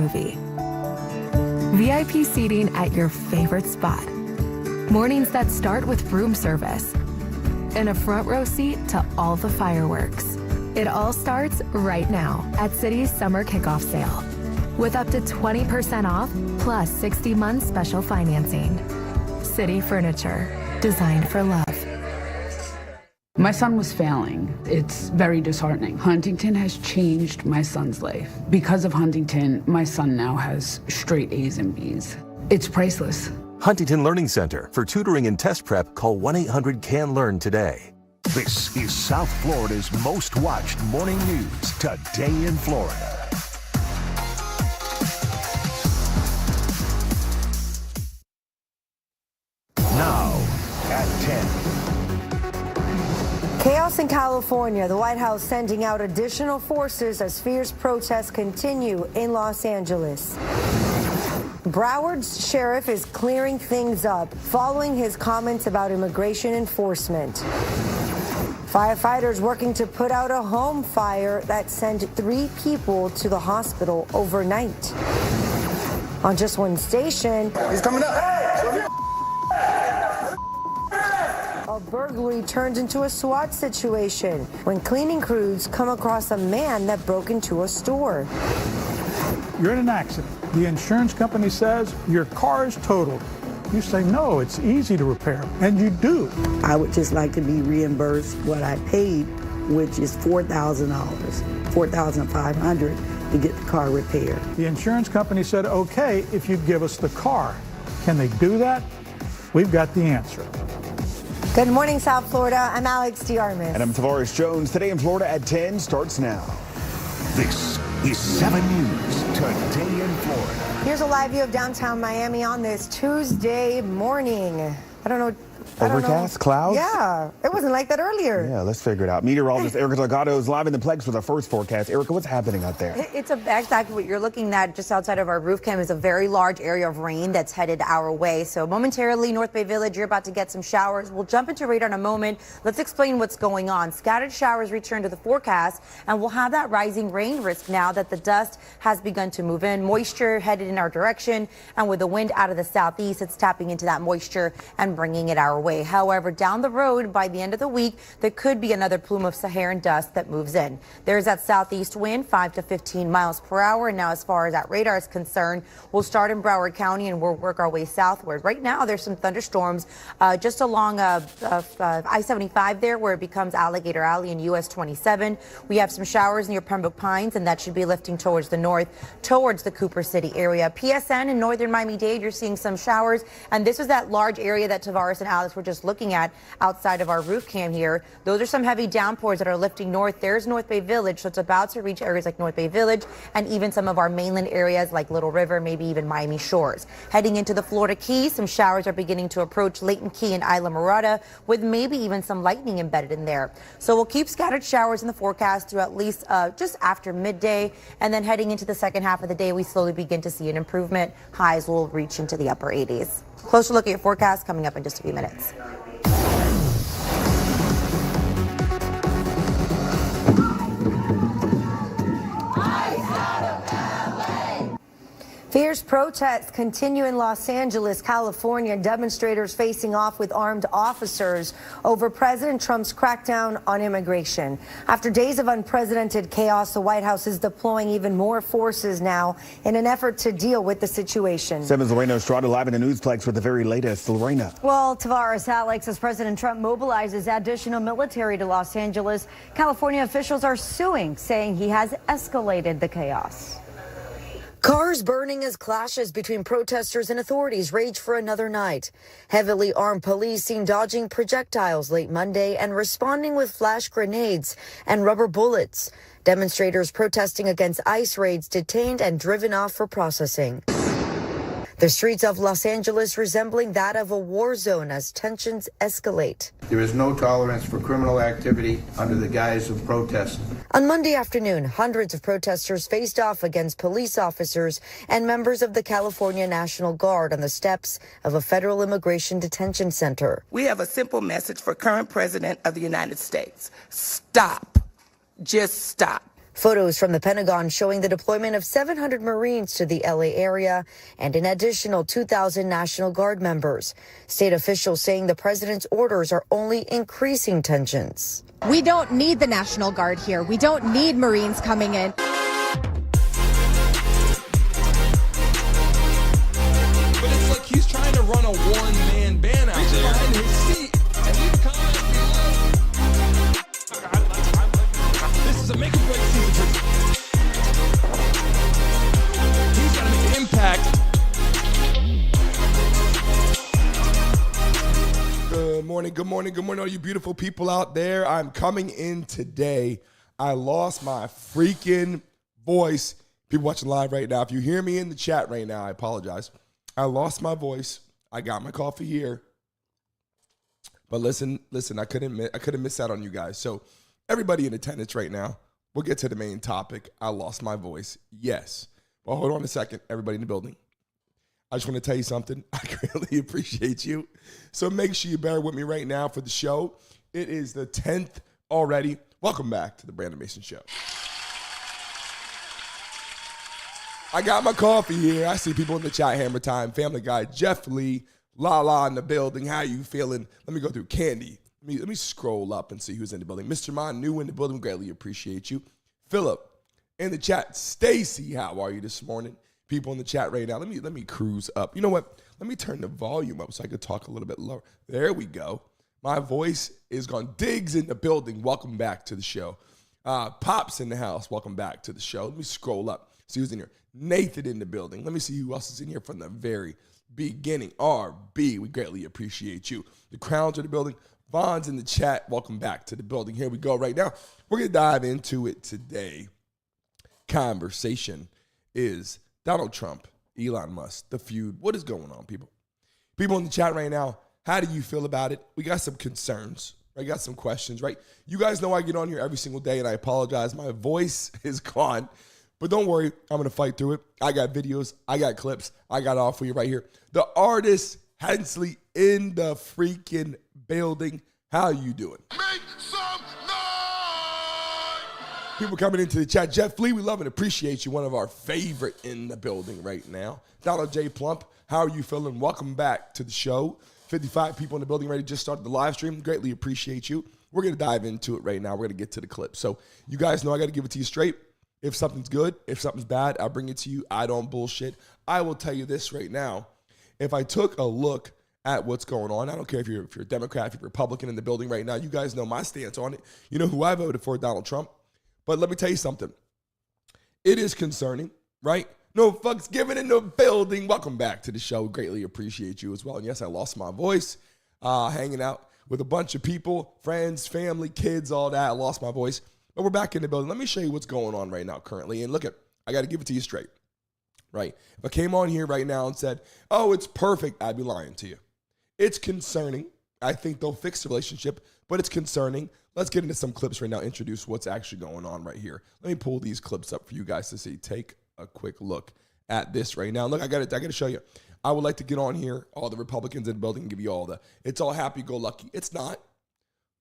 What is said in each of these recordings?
movie. VIP seating at your favorite spot. Mornings that start with room service. And a front row seat to all the fireworks. It all starts right now at City's summer kickoff sale. With up to 20% off, plus 60 months special financing. City Furniture, designed for love. My son was failing. It's very disheartening. Huntington has changed my son's life. Because of Huntington, my son now has straight A's and B's. It's priceless. Huntington Learning Center. For tutoring and test prep, call 1-800-CAN-LEARN today. This is South Florida's most watched morning news today in Florida. Now at 10. Chaos in California. The White House sending out additional forces as fierce protests continue in Los Angeles. Broward's sheriff is clearing things up following his comments about immigration enforcement. Firefighters working to put out a home fire that sent 3 people to the hospital overnight. On just one station, he's coming up. Hey! A burglary turned into a SWAT situation when cleaning crews come across a man that broke into a store. You're in an accident. The insurance company says your car is totaled. You say, no, it's easy to repair, and you do. I would just like to be reimbursed what I paid, which is $4,000, $4,500 to get the car repaired. The insurance company said, okay, if you give us the car. Can they do that? We've got the answer. Good morning, South Florida. I'm Alex DeArmas. And I'm Tavares Jones. Today in Florida at 10 starts now. This is 7 News today in Florida. Here's a live view of downtown Miami on this Tuesday morning. I don't know. Overcast, clouds? Yeah, it wasn't like that earlier. Yeah, let's figure it out. Meteorologist Erica Delgado is live in the Plex for the first forecast. Erica, what's happening out there? It's exactly what you're looking at just outside of our roof cam is a very large area of rain that's headed our way. So momentarily, North Bay Village, you're about to get some showers. We'll jump into radar in a moment. Let's explain what's going on. Scattered showers return to the forecast, and we'll have that rising rain risk now that the dust has begun to move in. Moisture headed in our direction, and with the wind out of the southeast, it's tapping into that moisture and bringing it our way. However, down the road, by the end of the week, there could be another plume of Saharan dust that moves in. There's that southeast wind, 5 to 15 miles per hour. And now, as far as that radar is concerned, we'll start in Broward County and we'll work our way southward. Right now, there's some thunderstorms just along I-75 there, where it becomes Alligator Alley and US 27. We have some showers near Pembroke Pines, and that should be lifting towards the north, towards the Cooper City area. PSN in northern Miami-Dade, you're seeing some showers. And this was that large area that Tavares and Alex were just looking at outside of our roof cam here. Those are some heavy downpours that are lifting north. There's North Bay Village, so it's about to reach areas like North Bay Village and even some of our mainland areas like Little River, maybe even Miami Shores. Heading into the Florida Keys, some showers are beginning to approach Layton Key and Isla Mirada, with maybe even some lightning embedded in there. So we'll keep scattered showers in the forecast through at least just after midday, and then heading into the second half of the day, we slowly begin to see an improvement. Highs will reach into the upper 80s. Closer look at your forecast coming up in just a few minutes. Fierce protests continue in Los Angeles, California. Demonstrators facing off with armed officers over President Trump's crackdown on immigration. After days of unprecedented chaos, the White House is deploying even more forces now in an effort to deal with the situation. 7's Lorena Estrada live in the Newsplex with the very latest. Lorena. Well, Tavares, Alex, as President Trump mobilizes additional military to Los Angeles, California officials are suing, saying he has escalated the chaos. Cars burning as clashes between protesters and authorities rage for another night. Heavily armed police seen dodging projectiles late Monday and responding with flash grenades and rubber bullets. Demonstrators protesting against ICE raids detained and driven off for processing. The streets of Los Angeles resembling that of a war zone as tensions escalate. There is no tolerance for criminal activity under the guise of protest. On Monday afternoon, hundreds of protesters faced off against police officers and members of the California National Guard on the steps of a federal immigration detention center. We have a simple message for current President of the United States. Stop. Just stop. Photos from the Pentagon showing the deployment of 700 Marines to the LA area and an additional 2,000 National Guard members. State officials saying the president's orders are only increasing tensions. We don't need the National Guard here. We don't need Marines coming in. But it's like he's trying to run a one-man band out there. Behind his seat, and these comments this is a make or break season. He's got to make an impact. Good morning, all you beautiful people out there. I'm coming in today. I lost my freaking voice. People watching live right now, if you hear me in the chat right now, I apologize. I lost my voice. I got my coffee here. But listen, I couldn't miss out on you guys. So everybody in attendance right now, we'll get to the main topic. I lost my voice. Yes. Well, hold on a second, everybody in the building. I just want to tell you something. I greatly appreciate you. So make sure you bear with me right now for the show. It is the 10th already. Welcome back to the Brandon Mason Show. I got my coffee here. I see people in the chat, Hammer Time, Family Guy, Jeff Lee, Lala in the building. How you feeling? Let me go through Candy. Let me scroll up and see who's in the building. Mr. Mon, new in the building. Greatly appreciate you. Philip in the chat. Stacy, how are you this morning? People in the chat right now. Let me cruise up. You know what? Let me turn the volume up so I could talk a little bit lower. There we go. My voice is gone. Diggs in the building. Welcome back to the show. Pops in the house. Welcome back to the show. Let me scroll up. See who's in here. Nathan in the building. Let me see who else is in here from the very beginning. RB, we greatly appreciate you. The Crowns are in the building. Vaughn's in the chat. Welcome back to the building. Here we go right now. We're going to dive into it today. Conversation is Donald Trump, Elon Musk, the feud. What is going on, people? People in the chat right now, how do you feel about it? We got some concerns. I got some questions, right? You guys know I get on here every single day, and I apologize. My voice is gone. But don't worry, I'm going to fight through it. I got videos. I got clips. I got all for you right here. The artist, Hensley, in the freaking building. How you doing? Make some noise! People coming into the chat. Jeff Lee, we love and appreciate you. One of our favorite in the building right now. Donald J. Plump, how are you feeling? Welcome back to the show. 55 people in the building ready to just start the live stream. Greatly appreciate you. We're going to dive into it right now. We're going to get to the clip. So you guys know I got to give it to you straight. If something's good, if something's bad, I'll bring it to you. I don't bullshit. I will tell you this right now. If I took a look at what's going on, I don't care if you're a Democrat, if you're a Republican in the building right now, you guys know my stance on it. You know who I voted for, Donald Trump. But let me tell you something. It is concerning, right? No fucks given in the building. Welcome back to the show. Greatly appreciate you as well. And yes, I lost my voice hanging out with a bunch of people, friends, family, kids, all that. I lost my voice. But we're back in the building. Let me show you what's going on right now currently. And look, I got to give it to you straight, right? If I came on here right now and said, oh, it's perfect, I'd be lying to you. It's concerning. I think they'll fix the relationship, but it's concerning. Let's get into some clips right now, introduce what's actually going on right here. Let me pull these clips up for you guys to see. Take a quick look at this right now. Look, I got to show you. I would like to get on here, all the Republicans in the building, and give you all the, it's all happy-go-lucky. It's not.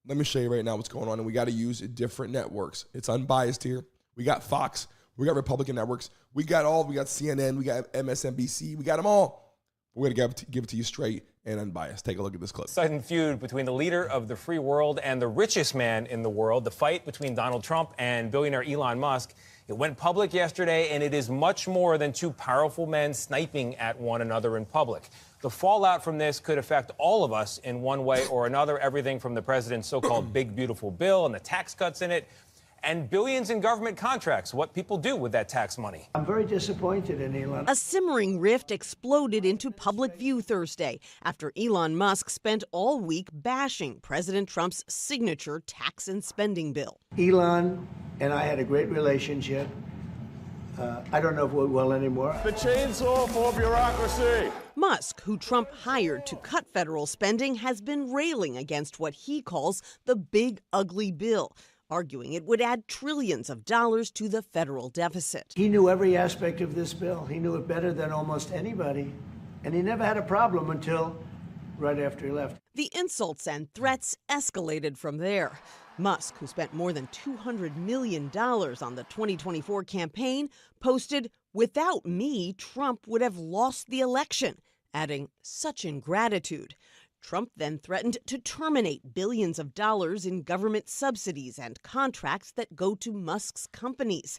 Let me show you right now what's going on, and we got to use different networks. It's unbiased here. We got Fox. We got Republican networks. We got CNN. We got MSNBC. We got them all. We're going to give it to you straight and unbiased. Take a look at this clip. Sudden feud between the leader of the free world and the richest man in the world, the fight between Donald Trump and billionaire Elon Musk. It went public yesterday, and it is much more than two powerful men sniping at one another in public. The fallout from this could affect all of us in one way or another, everything from the president's so-called big, beautiful bill and the tax cuts in it, and billions in government contracts, what people do with that tax money. I'm very disappointed in Elon. A simmering rift exploded into public view Thursday after Elon Musk spent all week bashing President Trump's signature tax and spending bill. Elon and I had a great relationship. I don't know if we will anymore. The chainsaw for bureaucracy. Musk, who Trump hired to cut federal spending, has been railing against what he calls the big, ugly bill, arguing it would add trillions of dollars to the federal deficit. He knew every aspect of this bill. He knew it better than almost anybody. And he never had a problem until right after he left. The insults and threats escalated from there. Musk, who spent more than $200 million on the 2024 campaign, posted, "Without me, Trump would have lost the election," adding, "Such ingratitude." Trump then threatened to terminate billions of dollars in government subsidies and contracts that go to Musk's companies.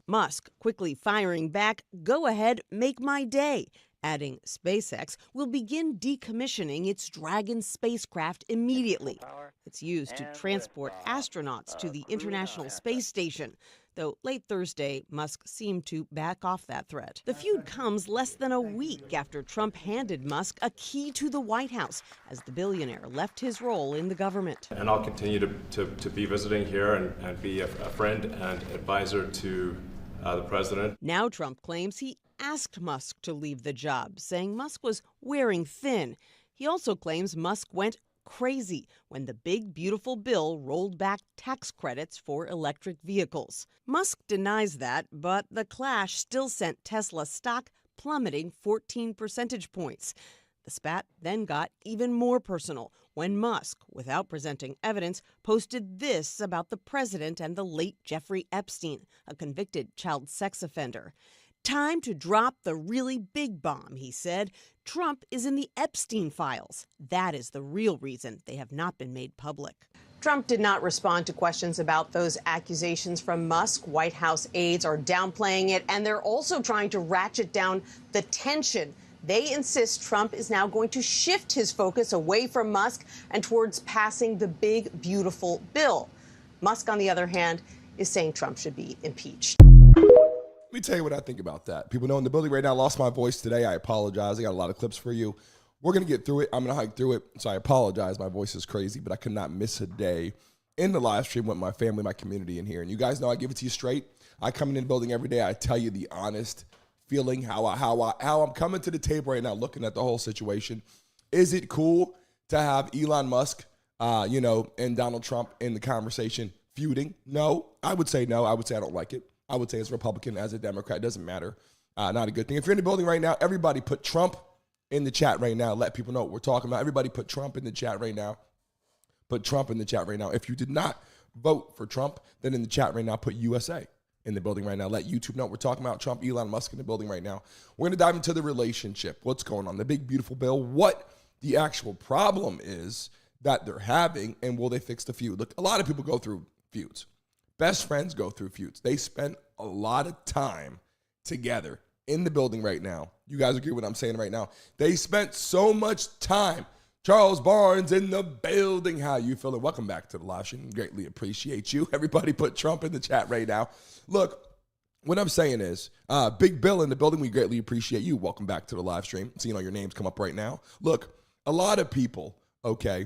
Musk quickly firing back, "Go ahead, make my day," adding SpaceX will begin decommissioning its Dragon spacecraft immediately. It's used to transport astronauts to the International Space Station. Though late Thursday, Musk seemed to back off that threat. The feud comes less than a week after Trump handed Musk a key to the White House as the billionaire left his role in the government. And I'll continue to be visiting here and be a friend and advisor to the president. Now Trump claims he asked Musk to leave the job, saying Musk was wearing thin. He also claims Musk went crazy when the big, beautiful bill rolled back tax credits for electric vehicles. Musk denies that, but the clash still sent Tesla stock plummeting 14 percentage points. The spat then got even more personal when Musk, without presenting evidence, posted this about the president and the late Jeffrey Epstein, a convicted child sex offender. "Time to drop the really big bomb," he said. "Trump is in the Epstein files. That is the real reason they have not been made public." Trump did not respond to questions about those accusations from Musk. White House aides are downplaying it, and they're also trying to ratchet down the tension. They insist Trump is now going to shift his focus away from Musk and towards passing the big, beautiful bill. Musk, on the other hand, is saying Trump should be impeached. Let me tell you what I think about that. People know in the building right now, I lost my voice today. I apologize. I got a lot of clips for you. We're going to get through it. I'm going to hike through it. So I apologize. My voice is crazy, but I could not miss a day in the live stream with my family, my community in here. And you guys know I give it to you straight. I come in the building every day. I tell you the honest feeling, how I'm coming to the table right now, looking at the whole situation. Is it cool to have Elon Musk, and Donald Trump in the conversation feuding? No. I would say no. I would say I don't like it. I would say as a Republican, as a Democrat, doesn't matter. Not a good thing. If you're in the building right now, everybody put Trump in the chat right now. Let people know what we're talking about. Everybody put Trump in the chat right now. Put Trump in the chat right now. If you did not vote for Trump, then in the chat right now, put USA in the building right now. Let YouTube know what we're talking about. Trump, Elon Musk in the building right now. We're going to dive into the relationship. What's going on? The big, beautiful bill. What the actual problem is that they're having, and will they fix the feud? Look, a lot of people go through feuds. Best friends go through feuds. They spend a lot of time together in the building right now. You guys agree with what I'm saying right now? They spent so much time. Charles Barnes in the building. How you feeling? Welcome back to the live stream. Greatly appreciate you. Everybody put Trump in the chat right now. Look, what I'm saying is, Big Bill in the building, we greatly appreciate you. Welcome back to the live stream. Seeing all your names come up right now. Look, a lot of people, okay,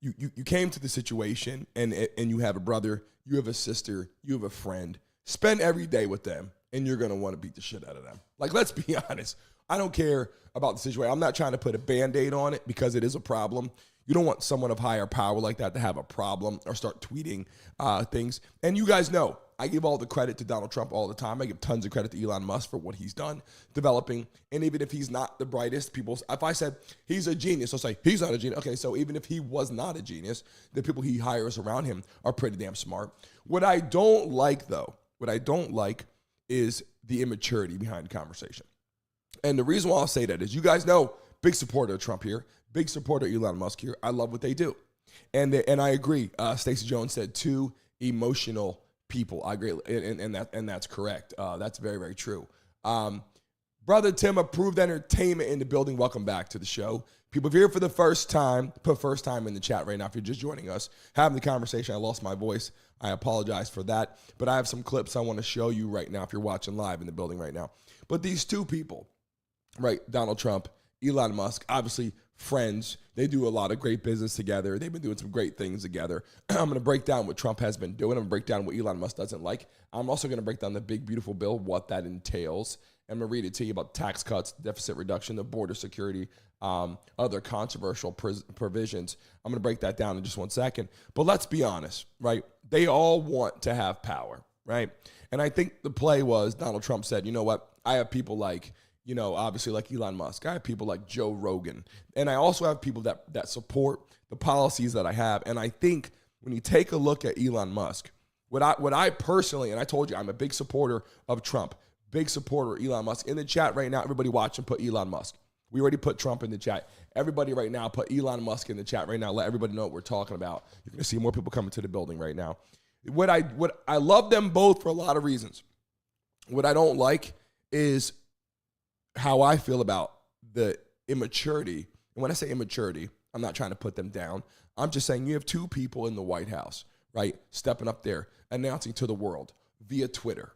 you came to the situation and you have a brother, you have a sister, you have a friend. Spend every day with them, and you're going to want to beat the shit out of them. Like, let's be honest. I don't care about the situation. I'm not trying to put a Band-Aid on it because it is a problem. You don't want someone of higher power like that to have a problem or start tweeting things. And you guys know, I give all the credit to Donald Trump all the time. I give tons of credit to Elon Musk for what he's done, developing. And even if he's not the brightest, if I said he's a genius, I'll say he's not a genius. Okay, so even if he was not a genius, the people he hires around him are pretty damn smart. What I don't like, though, is the immaturity behind the conversation. And the reason why I'll say that is you guys know, big supporter of Trump here, big supporter of Elon Musk here. I love what they do. And I agree. Stacey Jones said two emotional people. I agree. And that's correct. That's very, very true. Brother Tim, Approved Entertainment in the building. Welcome back to the show. People, if you're here for the first time, put first time in the chat right now. If you're just joining us, having the conversation, I lost my voice. I apologize for that. But I have some clips I want to show you right now if you're watching live in the building right now. But these two people, right, Donald Trump, Elon Musk, obviously friends. They do a lot of great business together. They've been doing some great things together. I'm going to break down what Trump has been doing. I'm going to break down what Elon Musk doesn't like. I'm also going to break down the big, beautiful bill, what that entails. I'm going to read it to you about tax cuts, deficit reduction, the border security, other controversial provisions. I'm going to break that down in just 1 second. But let's be honest, right? They all want to have power, right? And I think the play was Donald Trump said, you know what? I have people like, obviously like Elon Musk. I have people like Joe Rogan. And I also have people that support the policies that I have. And I think when you take a look at Elon Musk, what I personally, and I told you, I'm a big supporter of Trump, big supporter of Elon Musk. In the chat right now, everybody watching, put Elon Musk. We already put Trump in the chat. Everybody right now, put Elon Musk in the chat right now. Let everybody know what we're talking about. You're going to see more people coming to the building right now. What I love them both for a lot of reasons. What I don't like is how I feel about the immaturity. And when I say immaturity, I'm not trying to put them down. I'm just saying you have two people in the White House, right, stepping up there, announcing to the world via Twitter.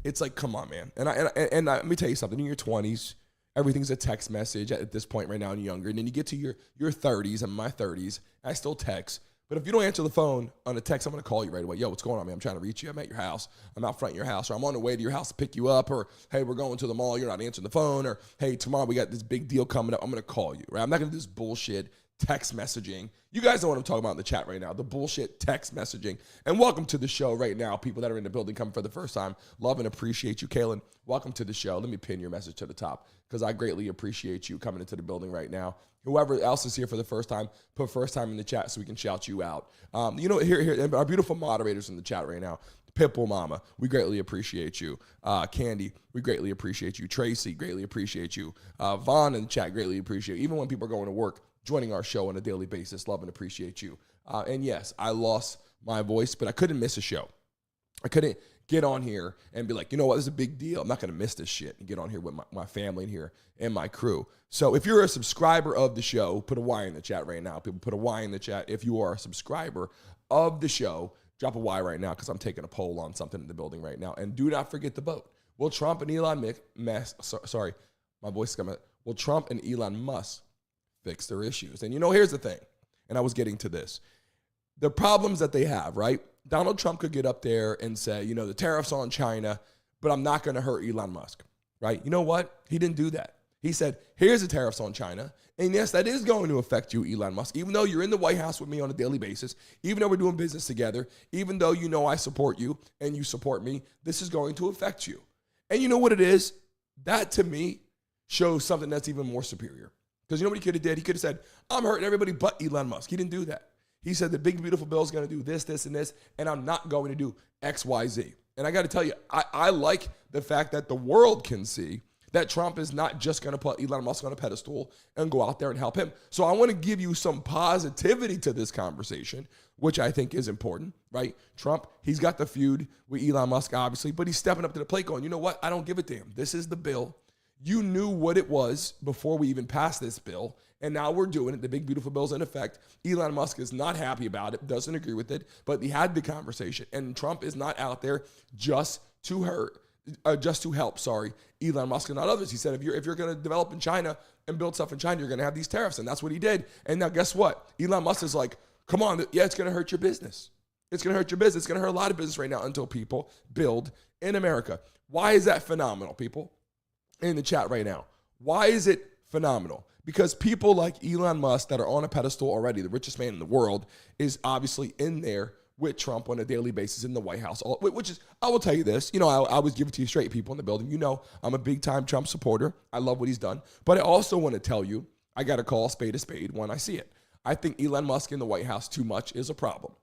It's like, come on, man. And let me tell you something. In your 20s, everything's a text message at this point right now and younger. And then you get to your 30s. I'm in my 30s. I still text. But if you don't answer the phone on a text, I'm going to call you right away. Yo, what's going on, man? I'm trying to reach you. I'm at your house. I'm out front of your house. Or I'm on the way to your house to pick you up. Or, hey, we're going to the mall. You're not answering the phone. Or, hey, tomorrow we got this big deal coming up. I'm going to call you, right? I'm not going to do this bullshit text messaging. You guys know what I'm talking about in the chat right now, the bullshit text messaging. And welcome to the show right now, people that are in the building coming for the first time. Love and appreciate you. Kaylin, welcome to the show. Let me pin your message to the top because I greatly appreciate you coming into the building right now. Whoever else is here for the first time, put first time in the chat so we can shout you out. Here, our beautiful moderators in the chat right now. Pipple Mama, we greatly appreciate you. Candy, we greatly appreciate you. Tracy, greatly appreciate you. Vaughn in the chat, greatly appreciate you. Even when people are going to work, joining our show on a daily basis, love and appreciate you. And yes, I lost my voice, but I couldn't miss a show. I couldn't get on here and be like, you know what, this is a big deal. I'm not going to miss this shit and get on here with my family in here and my crew. So if you're a subscriber of the show, put a Y in the chat right now. People put a Y in the chat. If you are a subscriber of the show, drop a Y right now because I'm taking a poll on something in the building right now. And do not forget to vote. Will Trump and Elon Musk, sorry, my voice is coming. Will Trump and Elon Musk fix their issues? And here's the thing, and I was getting to this. The problems that they have, right? Donald Trump could get up there and say, the tariffs on China, but I'm not going to hurt Elon Musk, right? You know what? He didn't do that. He said, here's the tariffs on China. And yes, that is going to affect you, Elon Musk, even though you're in the White House with me on a daily basis, even though we're doing business together, even though I support you and you support me, this is going to affect you. And you know what it is? That to me shows something that's even more superior. Because you know what he could have did? He could have said, I'm hurting everybody but Elon Musk. He didn't do that. He said the big, beautiful bill is going to do this, this, and this, and I'm not going to do X, Y, Z. And I got to tell you, I like the fact that the world can see that Trump is not just going to put Elon Musk on a pedestal and go out there and help him. So I want to give you some positivity to this conversation, which I think is important, right? Trump, he's got the feud with Elon Musk, obviously, but he's stepping up to the plate going, you know what? I don't give a damn. This is the bill. You knew what it was before we even passed this bill, and now we're doing it. The big, beautiful bill's in effect. Elon Musk is not happy about it, doesn't agree with it, but he had the conversation, and Trump is not out there just to help, Elon Musk and not others. He said, if you're going to develop in China and build stuff in China, you're going to have these tariffs, and that's what he did. And now guess what? Elon Musk is like, come on, yeah, it's going to hurt your business. It's going to hurt your business. It's going to hurt a lot of business right now until people build in America. Why is that phenomenal, people? In the chat right now. Why is it phenomenal? Because people like Elon Musk that are on a pedestal already, the richest man in the world, is obviously in there with Trump on a daily basis in the White House, which is, I will tell you this, I always give it to you straight, people in the building. I'm a big time Trump supporter. I love what he's done. But I also want to tell you, I got to call a spade when I see it. I think Elon Musk in the White House too much is a problem.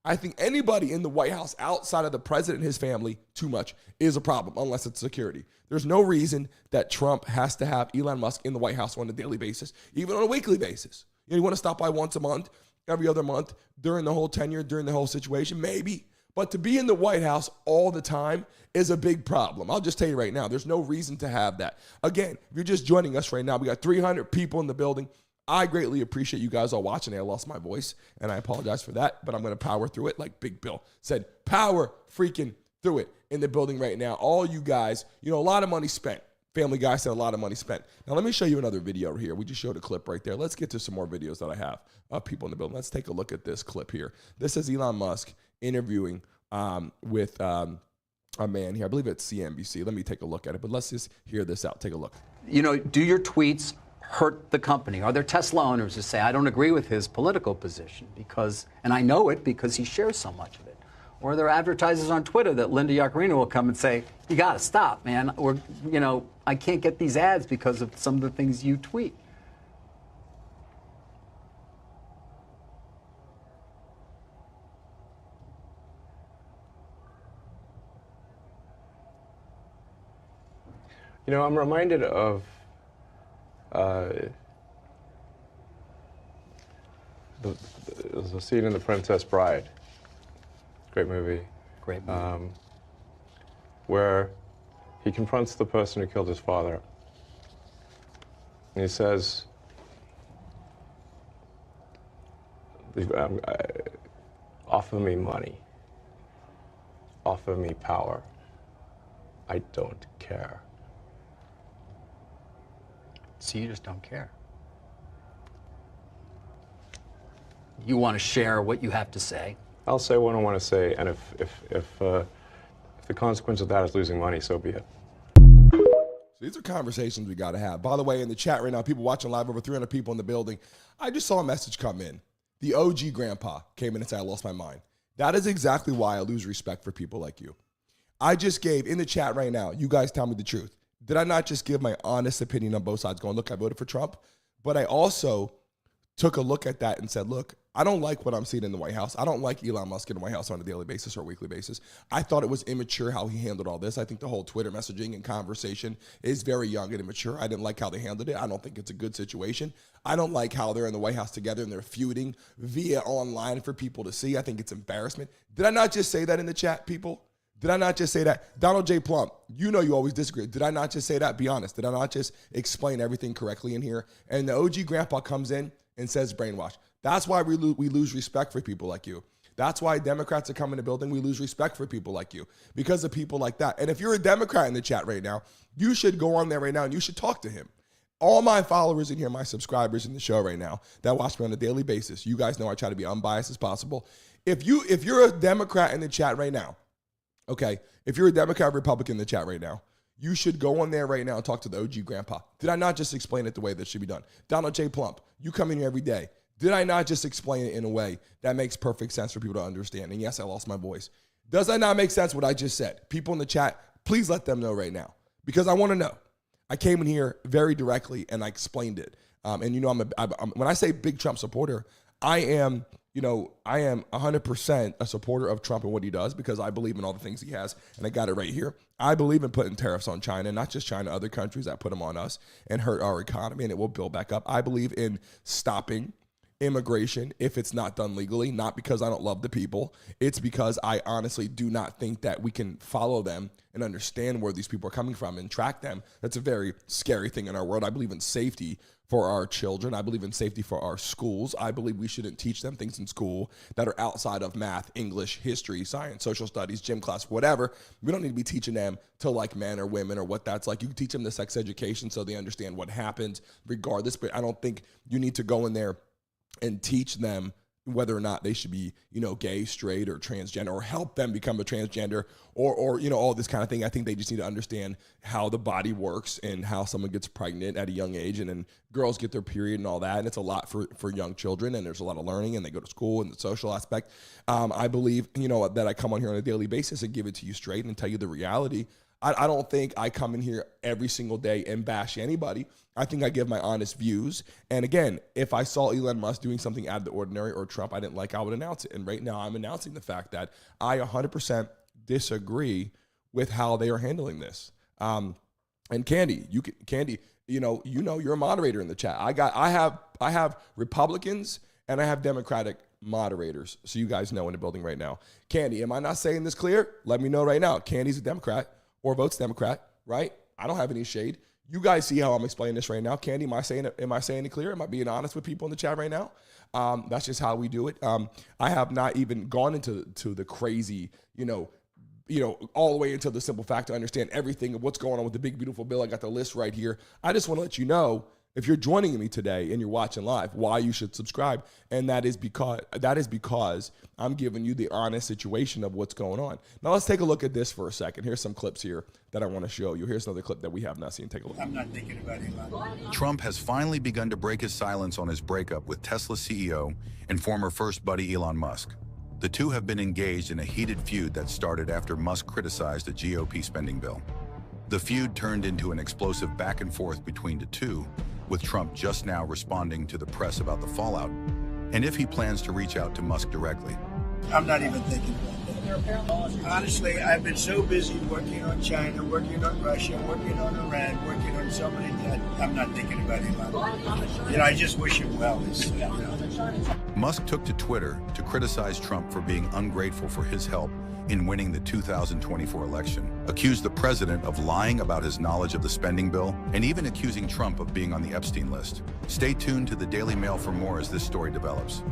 I think anybody in the White House outside of the president and his family too much is a problem, unless it's security. There's no reason that Trump has to have Elon Musk in the White House on a daily basis, even on a weekly basis. You want to stop by once a month, every other month, during the whole tenure, during the whole situation, maybe. But to be in the White House all the time is a big problem. I'll just tell you right now, there's no reason to have that. Again, if you're just joining us right now, we got 300 people in the building. I greatly appreciate you guys all watching. I lost my voice, and I apologize for that, but I'm going to power through it like Big Bill said. Power freaking through it in the building right now. All you guys, a lot of money spent. Family Guy said a lot of money spent. Now, let me show you another video here. We just showed a clip right there. Let's get to some more videos that I have of people in the building. Let's take a look at this clip here. This is Elon Musk interviewing with a man here. I believe it's CNBC. Let me take a look at it, but let's just hear this out. Take a look. Do your tweets hurt the company? Are there Tesla owners who say, I don't agree with his political position and I know it because he shares so much of it? Or are there advertisers on Twitter that Linda Yaccarino will come and say, you got to stop, man. Or, I can't get these ads because of some of the things you tweet. You know, I'm reminded of the scene in The Princess Bride. Great movie. Great movie. Where he confronts the person who killed his father. And he says, offer me money. Offer me power. I don't care. So you just don't care. You want to share what you have to say. I'll say what I want to say, and if the consequence of that is losing money, so be it. So these are conversations we got to have. By the way, in the chat right now, people watching live, over 300 people in the building. I just saw a message come in. The OG grandpa came in and said, I lost my mind. That is exactly why I lose respect for people like you. I just gave, in the chat right now, you guys tell me the truth. Did I not just give my honest opinion on both sides, going, look, I voted for Trump, but I also took a look at that and said, look, I don't like what I'm seeing in the White House. I don't like Elon Musk in the White House on a daily basis or a weekly basis. I thought it was immature how he handled all this. I think the whole Twitter messaging and conversation is very young and immature. I didn't like how they handled it. I don't think it's a good situation. I don't like how they're in the White House together and they're feuding via online for people to see. I think it's embarrassment. Did I not just say that in the chat, people? Did I not just say that? Donald J. Plump, you know you always disagree. Did I not just say that? Be honest. Did I not just explain everything correctly in here? And the OG grandpa comes in and says brainwash. That's why we lose respect for people like you. That's why Democrats that come in the building, we lose respect for people like you because of people like that. And if you're a Democrat in the chat right now, you should go on there right now and you should talk to him. All my followers in here, my subscribers in the show right now that watch me on a daily basis, you guys know I try to be unbiased as possible. If you're a Democrat in the chat right now, okay, if you're a Democrat or Republican in the chat right now, you should go on there right now and talk to the OG grandpa. Did I not just explain it the way that should be done? Donald J. Plump, you come in here every day. Did I not just explain it in a way that makes perfect sense for people to understand? And yes, I lost my voice. Does that not make sense what I just said? People in the chat, please let them know right now because I want to know. I came in here very directly and I explained it. And you know, I'm when I say big Trump supporter, I am 100% a supporter of Trump and what he does because I believe in all the things he has, and I got it right here. I believe in putting tariffs on China, not just China, other countries that put them on us and hurt our economy, and it will build back up. I believe in stopping immigration if it's not done legally, not because I don't love the people. It's because I honestly do not think that we can follow them and understand where these people are coming from and track them. That's a very scary thing in our world. I believe in safety for our children. I believe in safety for our schools. I believe we shouldn't teach them things in school that are outside of math, English, history, science, social studies, gym class, whatever. We don't need to be teaching them to like men or women or what that's like. You can teach them the sex education so they understand what happens regardless, but I don't think you need to go in there and teach them whether or not they should be, gay, straight, or transgender, or help them become a transgender, or all this kind of thing. I think they just need to understand how the body works and how someone gets pregnant at a young age, and then girls get their period and all that. And it's a lot for young children, and there's a lot of learning, and they go to school and the social aspect. I believe, that I come on here on a daily basis and give it to you straight and tell you the reality. I don't think I come in here every single day and bash anybody. I think I give my honest views. And again, if I saw Elon Musk doing something out of the ordinary or Trump I didn't like, I would announce it. And right now I'm announcing the fact that I 100% disagree with how they are handling this. And Candy, you're a moderator in the chat. I have Republicans and I have Democratic moderators. So you guys know in the building right now. Candy, am I not saying this clear? Let me know right now. Candy's a Democrat or votes Democrat, right? I don't have any shade. You guys see how I'm explaining this right now. Candy, am I saying it clear? Am I being honest with people in the chat right now? That's just how we do it. I have not even gone into the crazy, all the way into the simple fact to understand everything of what's going on with the big, beautiful bill. I got the list right here. I just want to let you know, if you're joining me today and you're watching live, why you should subscribe. And that is because I'm giving you the honest situation of what's going on. Now let's take a look at this for a second. Here's some clips here that I want to show you. Here's another clip that we have not seen. Take a look. I'm not thinking about Elon. Trump has finally begun to break his silence on his breakup with Tesla CEO and former first buddy Elon Musk. The two have been engaged in a heated feud that started after Musk criticized a GOP spending bill. The feud turned into an explosive back and forth between the two, with Trump just now responding to the press about the fallout and if he plans to reach out to Musk directly. I'm not even thinking about that. Honestly, I've been so busy working on China, working on Russia, working on Iran, working on so many that I'm not thinking about Elon. You know, I just wish him well. Musk took to Twitter to criticize Trump for being ungrateful for his help in winning the 2024 election, accused the president of lying about his knowledge of the spending bill, and even accusing Trump of being on the Epstein list. Stay tuned to the Daily Mail for more as this story develops.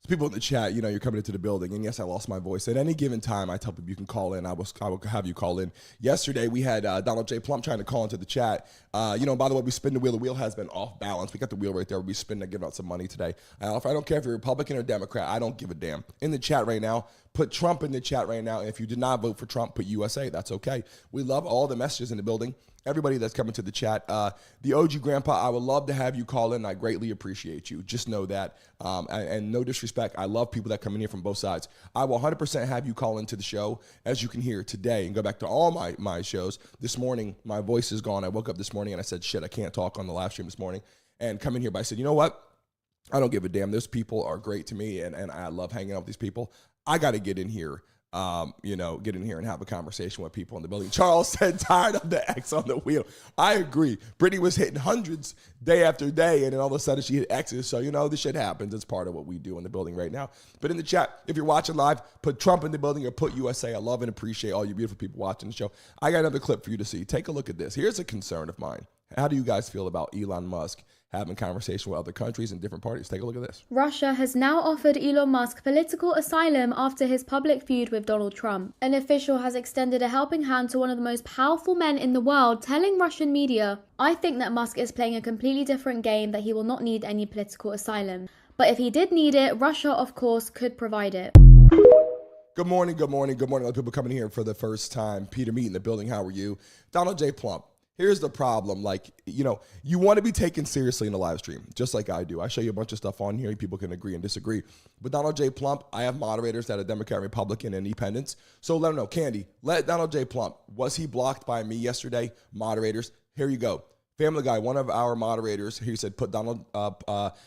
People in the chat, you know, you're coming into the building, and yes, I lost my voice. At any given time, I tell people you can call in. I will have you call in. Yesterday, we had Donald J. Plump trying to call into the chat. You know, by the way, we spin the wheel. The wheel has been off balance. We got the wheel right there. We'll be spinning to give out some money today. I don't care if you're Republican or Democrat. I don't give a damn. In the chat right now, put Trump in the chat right now. And if you did not vote for Trump, put USA. That's okay. We love all the messages in the building. Everybody that's coming to the chat, the OG Grandpa, I would love to have you call in. I greatly appreciate you. Just know that. And no disrespect, I love people that come in here from both sides. I will 100% have you call into the show, as you can hear today, and go back to all my shows. This morning, my voice is gone. I woke up this morning and I said, shit, I can't talk on the live stream this morning. And come in here, but I said, you know what? I don't give a damn. Those people are great to me, and I love hanging out with these people. I got to get in here. Get in here and have a conversation with people in the building. Charles said, tired of the X on the wheel. I agree. Brittany was hitting hundreds day after day, and then all of a sudden she hit X's. So, you know, this shit happens. It's part of what we do in the building right now. But in the chat, if you're watching live, put Trump in the building or put USA. I love and appreciate all you beautiful people watching the show. I got another clip for you to see. Take a look at this. Here's a concern of mine. How do you guys feel about Elon Musk having conversation with other countries and different parties? Take a look at this. Russia has now offered Elon Musk political asylum after his public feud with Donald Trump. An official has extended a helping hand to one of the most powerful men in the world, telling Russian media, "I think that Musk is playing a completely different game, that he will not need any political asylum. But if he did need it, Russia, of course, could provide it." Good morning, good morning, good morning. A lot of people coming here for the first time. Peter Meat in the building, how are you? Donald J. Plump. Here's the problem. Like, you know, you want to be taken seriously in the live stream, just like I do. I show you a bunch of stuff on here. People can agree and disagree. But Donald J. Plump, I have moderators that are Democrat, Republican, and independents. So let them know. Candy, let Donald J. Plump, was he blocked by me yesterday? Moderators, here you go. Family Guy, one of our moderators, he said, put Donald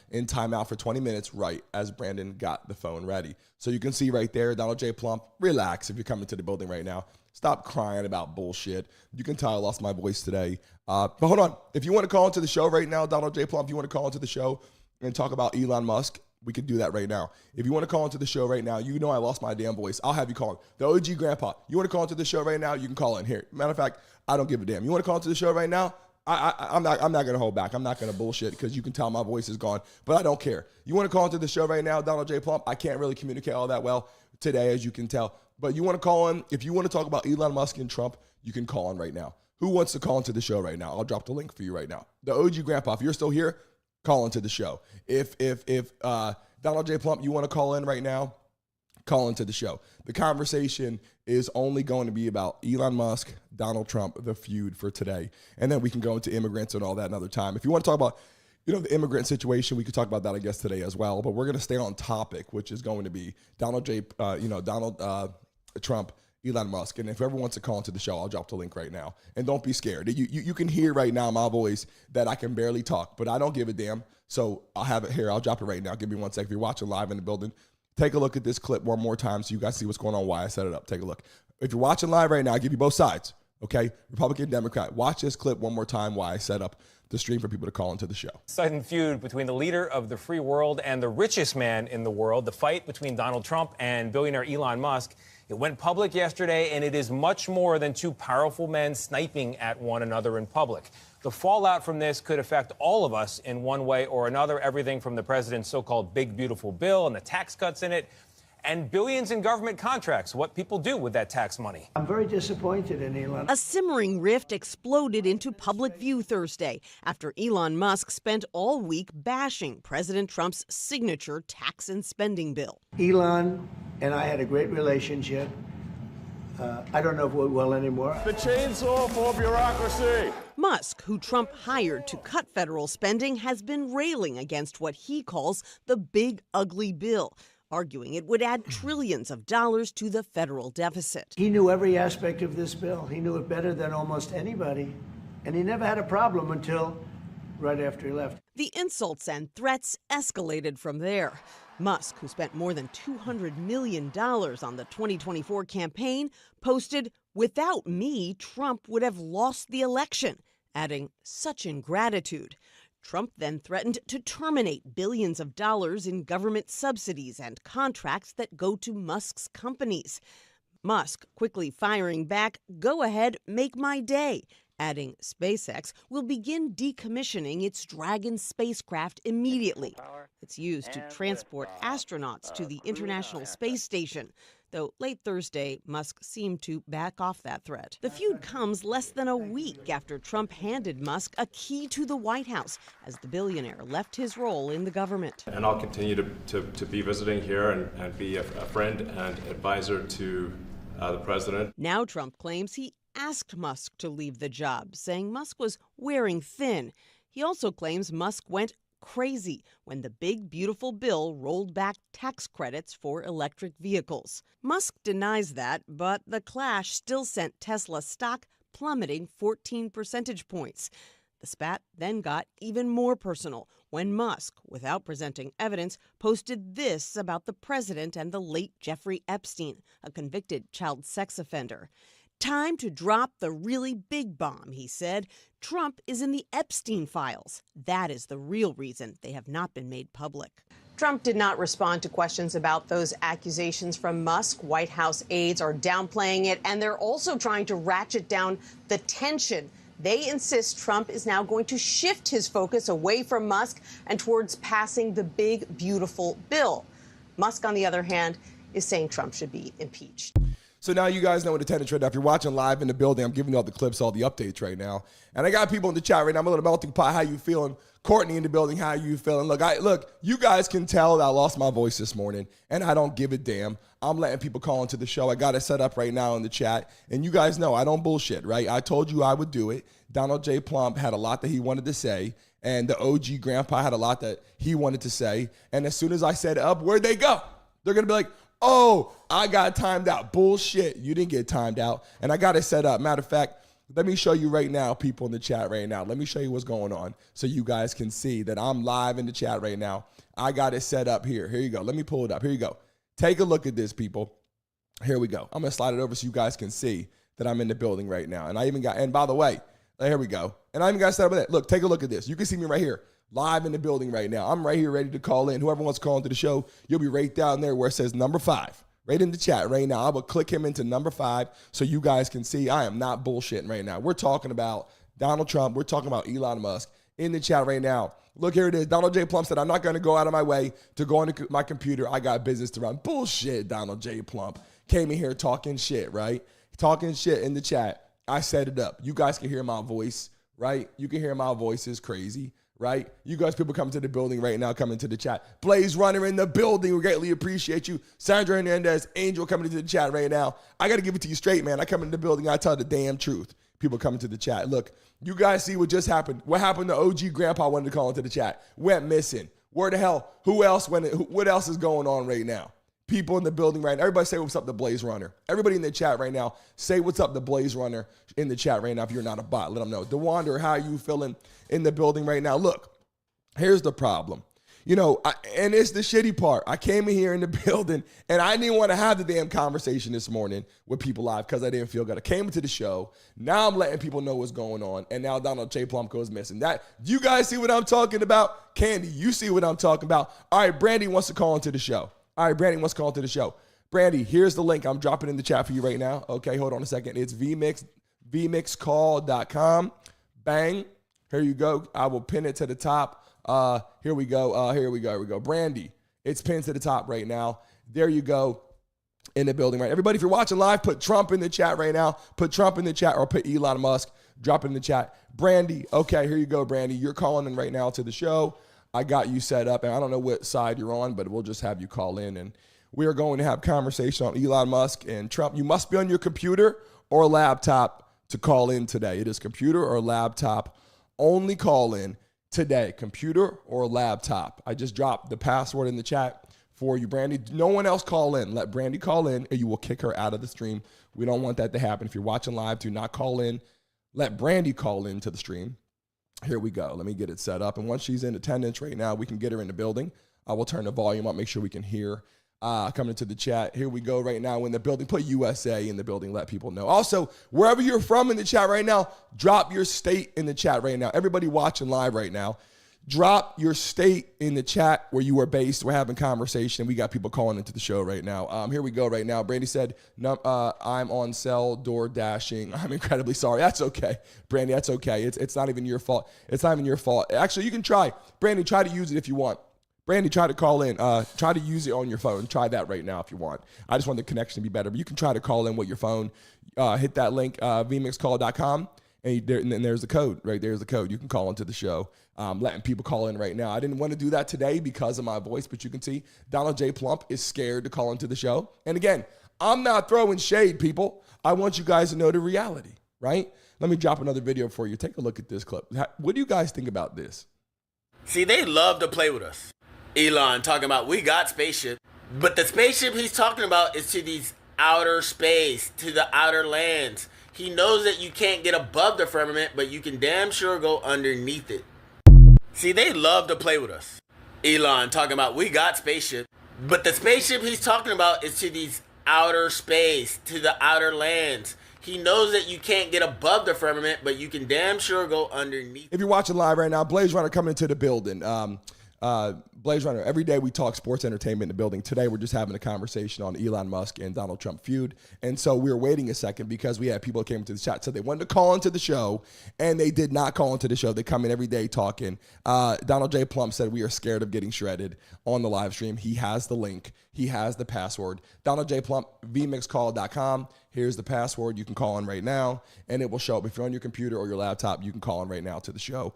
in timeout for 20 minutes, right, as Brandon got the phone ready. So you can see right there, Donald J. Plump, relax if you're coming to the building right now. Stop crying about bullshit. You can tell I lost my voice today. But hold on. If you want to call into the show right now, Donald J. Plump, if you want to call into the show and talk about Elon Musk, we can do that right now. If you want to call into the show right now, you know I lost my damn voice. I'll have you call in. The OG Grandpa, you want to call into the show right now, you can call in here. Matter of fact, I don't give a damn. You want to call into the show right now? I'm not going to hold back. I'm not going to bullshit because you can tell my voice is gone, but I don't care. You want to call into the show right now, Donald J. Plump? I can't really communicate all that well today, as you can tell. But you want to call in, if you want to talk about Elon Musk and Trump, you can call in right now. Who wants to call into the show right now? I'll drop the link for you right now. The OG Grandpa, if you're still here, call into the show. If Donald J. Plump, you want to call in right now, call into the show. The conversation is only going to be about Elon Musk, Donald Trump, the feud for today. And then we can go into immigrants and all that another time. If you want to talk about, you know, the immigrant situation, we could talk about that, I guess, today as well. But we're going to stay on topic, which is going to be Donald Trump, Elon Musk. And if whoever wants to call into the show, I'll drop the link right now. And don't be scared. You can hear right now my voice that I can barely talk, but I don't give a damn. So I'll have it here. I'll drop it right now. Give me 1 second. If you're watching live in the building, take a look at this clip one more time so you guys see what's going on, why I set it up. Take a look. If you're watching live right now, I'll give you both sides, okay? Republican, Democrat. Watch this clip one more time, why I set up the stream for people to call into the show. Sudden feud between the leader of the free world and the richest man in the world, the fight between Donald Trump and billionaire Elon Musk. It went public yesterday, and it is much more than two powerful men sniping at one another in public. The fallout from this could affect all of us in one way or another, everything from the president's so-called big, beautiful bill and the tax cuts in it, and billions in government contracts, what people do with that tax money. I'm very disappointed in Elon. A simmering rift exploded into public view Thursday after Elon Musk spent all week bashing President Trump's signature tax and spending bill. Elon and I had a great relationship. I don't know if we're well anymore. The chainsaw for bureaucracy. Musk, who Trump hired to cut federal spending, has been railing against what he calls the big, ugly bill, arguing it would add trillions of dollars to the federal deficit. He knew every aspect of this bill. He knew it better than almost anybody. And he never had a problem until right after he left. The insults and threats escalated from there. Musk, who spent more than $200 million on the 2024 campaign, posted, "Without me, Trump would have lost the election," adding, "Such ingratitude." Trump then threatened to terminate billions of dollars in government subsidies and contracts that go to Musk's companies. Musk quickly firing back, "Go ahead, make my day," adding SpaceX will begin decommissioning its Dragon spacecraft immediately. It's used to transport astronauts to the International Space Station. Though late Thursday, Musk seemed to back off that threat. The feud comes less than a week after Trump handed Musk a key to the White House as the billionaire left his role in the government. And I'll continue to be visiting here and be a friend and advisor to the president. Now Trump claims he asked Musk to leave the job, saying Musk was wearing thin. He also claims Musk went crazy when the big, beautiful bill rolled back tax credits for electric vehicles. Musk denies that, but the clash still sent Tesla stock plummeting 14 percentage points. The spat then got even more personal when Musk, without presenting evidence, posted this about the president and the late Jeffrey Epstein, a convicted child sex offender. "Time to drop the really big bomb," he said. "Trump is in the Epstein files. That is the real reason they have not been made public." Trump did not respond to questions about those accusations from Musk. White House aides are downplaying it, and they're also trying to ratchet down the tension. They insist Trump is now going to shift his focus away from Musk and towards passing the big, beautiful bill. Musk, on the other hand, is saying Trump should be impeached. So now you guys know what the tenants right now. If you're watching live in the building, I'm giving you all the clips, all the updates right now. And I got people in the chat right now. I'm a little melting pot. How you feeling? Courtney in the building. How you feeling? Look, you guys can tell that I lost my voice this morning, and I don't give a damn. I'm letting people call into the show. I got it set up right now in the chat. And you guys know I don't bullshit, right? I told you I would do it. Donald J. Plump had a lot that he wanted to say, and the OG grandpa had a lot that he wanted to say. And as soon as I said up, where'd they go? They're going to be like, "Oh, I got timed out." Bullshit. You didn't get timed out. And I got it set up. Matter of fact, let me show you right now, people in the chat right now. Let me show you what's going on so you guys can see that I'm live in the chat right now. I got it set up here. Here you go. Let me pull it up. Here you go. Take a look at this, people. Here we go. I'm going to slide it over so you guys can see that I'm in the building right now. And I even got, and by the way, here we go. And I even got it set up with that. Look, take a look at this. You can see me right here. Live in the building right now. I'm right here ready to call in. Whoever wants to call into the show, you'll be right down there where it says number 5. Right in the chat right now. I will click him into number 5 so you guys can see I am not bullshitting right now. We're talking about Donald Trump. We're talking about Elon Musk in the chat right now. Look, here it is. Donald J. Plump said, "I'm not going to go out of my way to go on my computer. I got business to run." Bullshit, Donald J. Plump. Came in here talking shit, right? Talking shit in the chat. I set it up. You guys can hear my voice, right? You can hear my voice is crazy. Right? You guys, people come to the building right now, coming to the chat. Blaze Runner in the building. We greatly appreciate you. Sandra Hernandez, Angel coming into the chat right now. I got to give it to you straight, man. I come into the building, I tell the damn truth. People coming to the chat. Look, you guys see what just happened. What happened to OG Grandpa wanted to call into the chat? Went missing. Where the hell? Who else went? What else is going on right now? People in the building right now. Everybody say what's up to Blaze Runner. Everybody in the chat right now, say what's up to Blaze Runner in the chat right now. If you're not a bot, let them know. DeWander, how are you feeling in the building right now? Look, here's the problem. You know, and it's the shitty part. I came in here in the building, and I didn't want to have the damn conversation this morning with people live because I didn't feel good. I came into the show. Now I'm letting people know what's going on, and now Donald J. Plump goes missing. Do you guys see what I'm talking about? Candy, you see what I'm talking about? All right, Brandy wants to call into the show. Brandy, here's the link. I'm dropping in the chat for you right now. Okay, hold on a second. It's vmixcall.com. Bang. Here you go. I will pin it to the top. Here we go. Brandy, it's pinned to the top right now. There you go in the building, right? Everybody, if you're watching live, put Trump in the chat right now. Put Trump in the chat or put Elon Musk. Drop it in the chat. Brandy, okay, here you go, Brandy. You're calling in right now to the show. I got you set up, and I don't know what side you're on, but we'll just have you call in, and we are going to have conversation on Elon Musk and Trump. You must be on your computer or laptop to call in today. It is computer or laptop. Only call in today, computer or laptop. I just dropped the password in the chat for you, Brandy. No one else call in. Let Brandy call in, or you will kick her out of the stream. We don't want that to happen. If you're watching live, do not call in. Let Brandy call into the stream. Here we go. Let me get it set up. And once she's in attendance right now, we can get her in the building. I will turn the volume up, make sure we can hear. Coming into the chat. Here we go right now in the building. Put USA in the building. Let people know. Also, wherever you're from in the chat right now, drop your state in the chat right now. Everybody watching live right now, drop your state in the chat where you are based. We're having conversation. We got people calling into the show right now. Here we go right now. Brandy said, no, I'm on cell door dashing. I'm incredibly sorry. That's okay. Brandy, that's okay. It's not even your fault. It's not even your fault. Actually, you can try. Brandy, try to use it if you want. Brandy, try to call in. Try to use it on your phone. Try that right now if you want. I just want the connection to be better. But you can try to call in with your phone. Hit that link, vmixcall.com, and there's the code. Right there's the code. You can call into the show. Letting people call in right now. I didn't want to do that today because of my voice, but you can see Donald J. Plump is scared to call into the show. And again, I'm not throwing shade, people. I want you guys to know the reality, right? Let me drop another video for you. Take a look at this clip. What do you guys think about this? See, they love to play with us. Elon talking about we got spaceship, but the spaceship he's talking about is to these outer space, to the outer lands. He knows that you can't get above the firmament, but you can damn sure go underneath it. See, they love to play with us. Elon talking about we got spaceship, but the spaceship he's talking about is to these outer space, to the outer lands. He knows that you can't get above the firmament, but you can damn sure go underneath. If you're watching live right now, Blaze Runner coming into the building. Blaze Runner, every day we talk sports entertainment in the building. Today we're just having a conversation on Elon Musk and Donald Trump feud. And so we were waiting a second because we had people that came into the chat, said they wanted to call into the show, and they did not call into the show. They come in every day talking. Donald J. Plump said we are scared of getting shredded on the live stream. He has the link. He has the password. Donald J. Plump, vmixcall.com. Here's the password. You can call in right now, and it will show up. If you're on your computer or your laptop, you can call in right now to the show.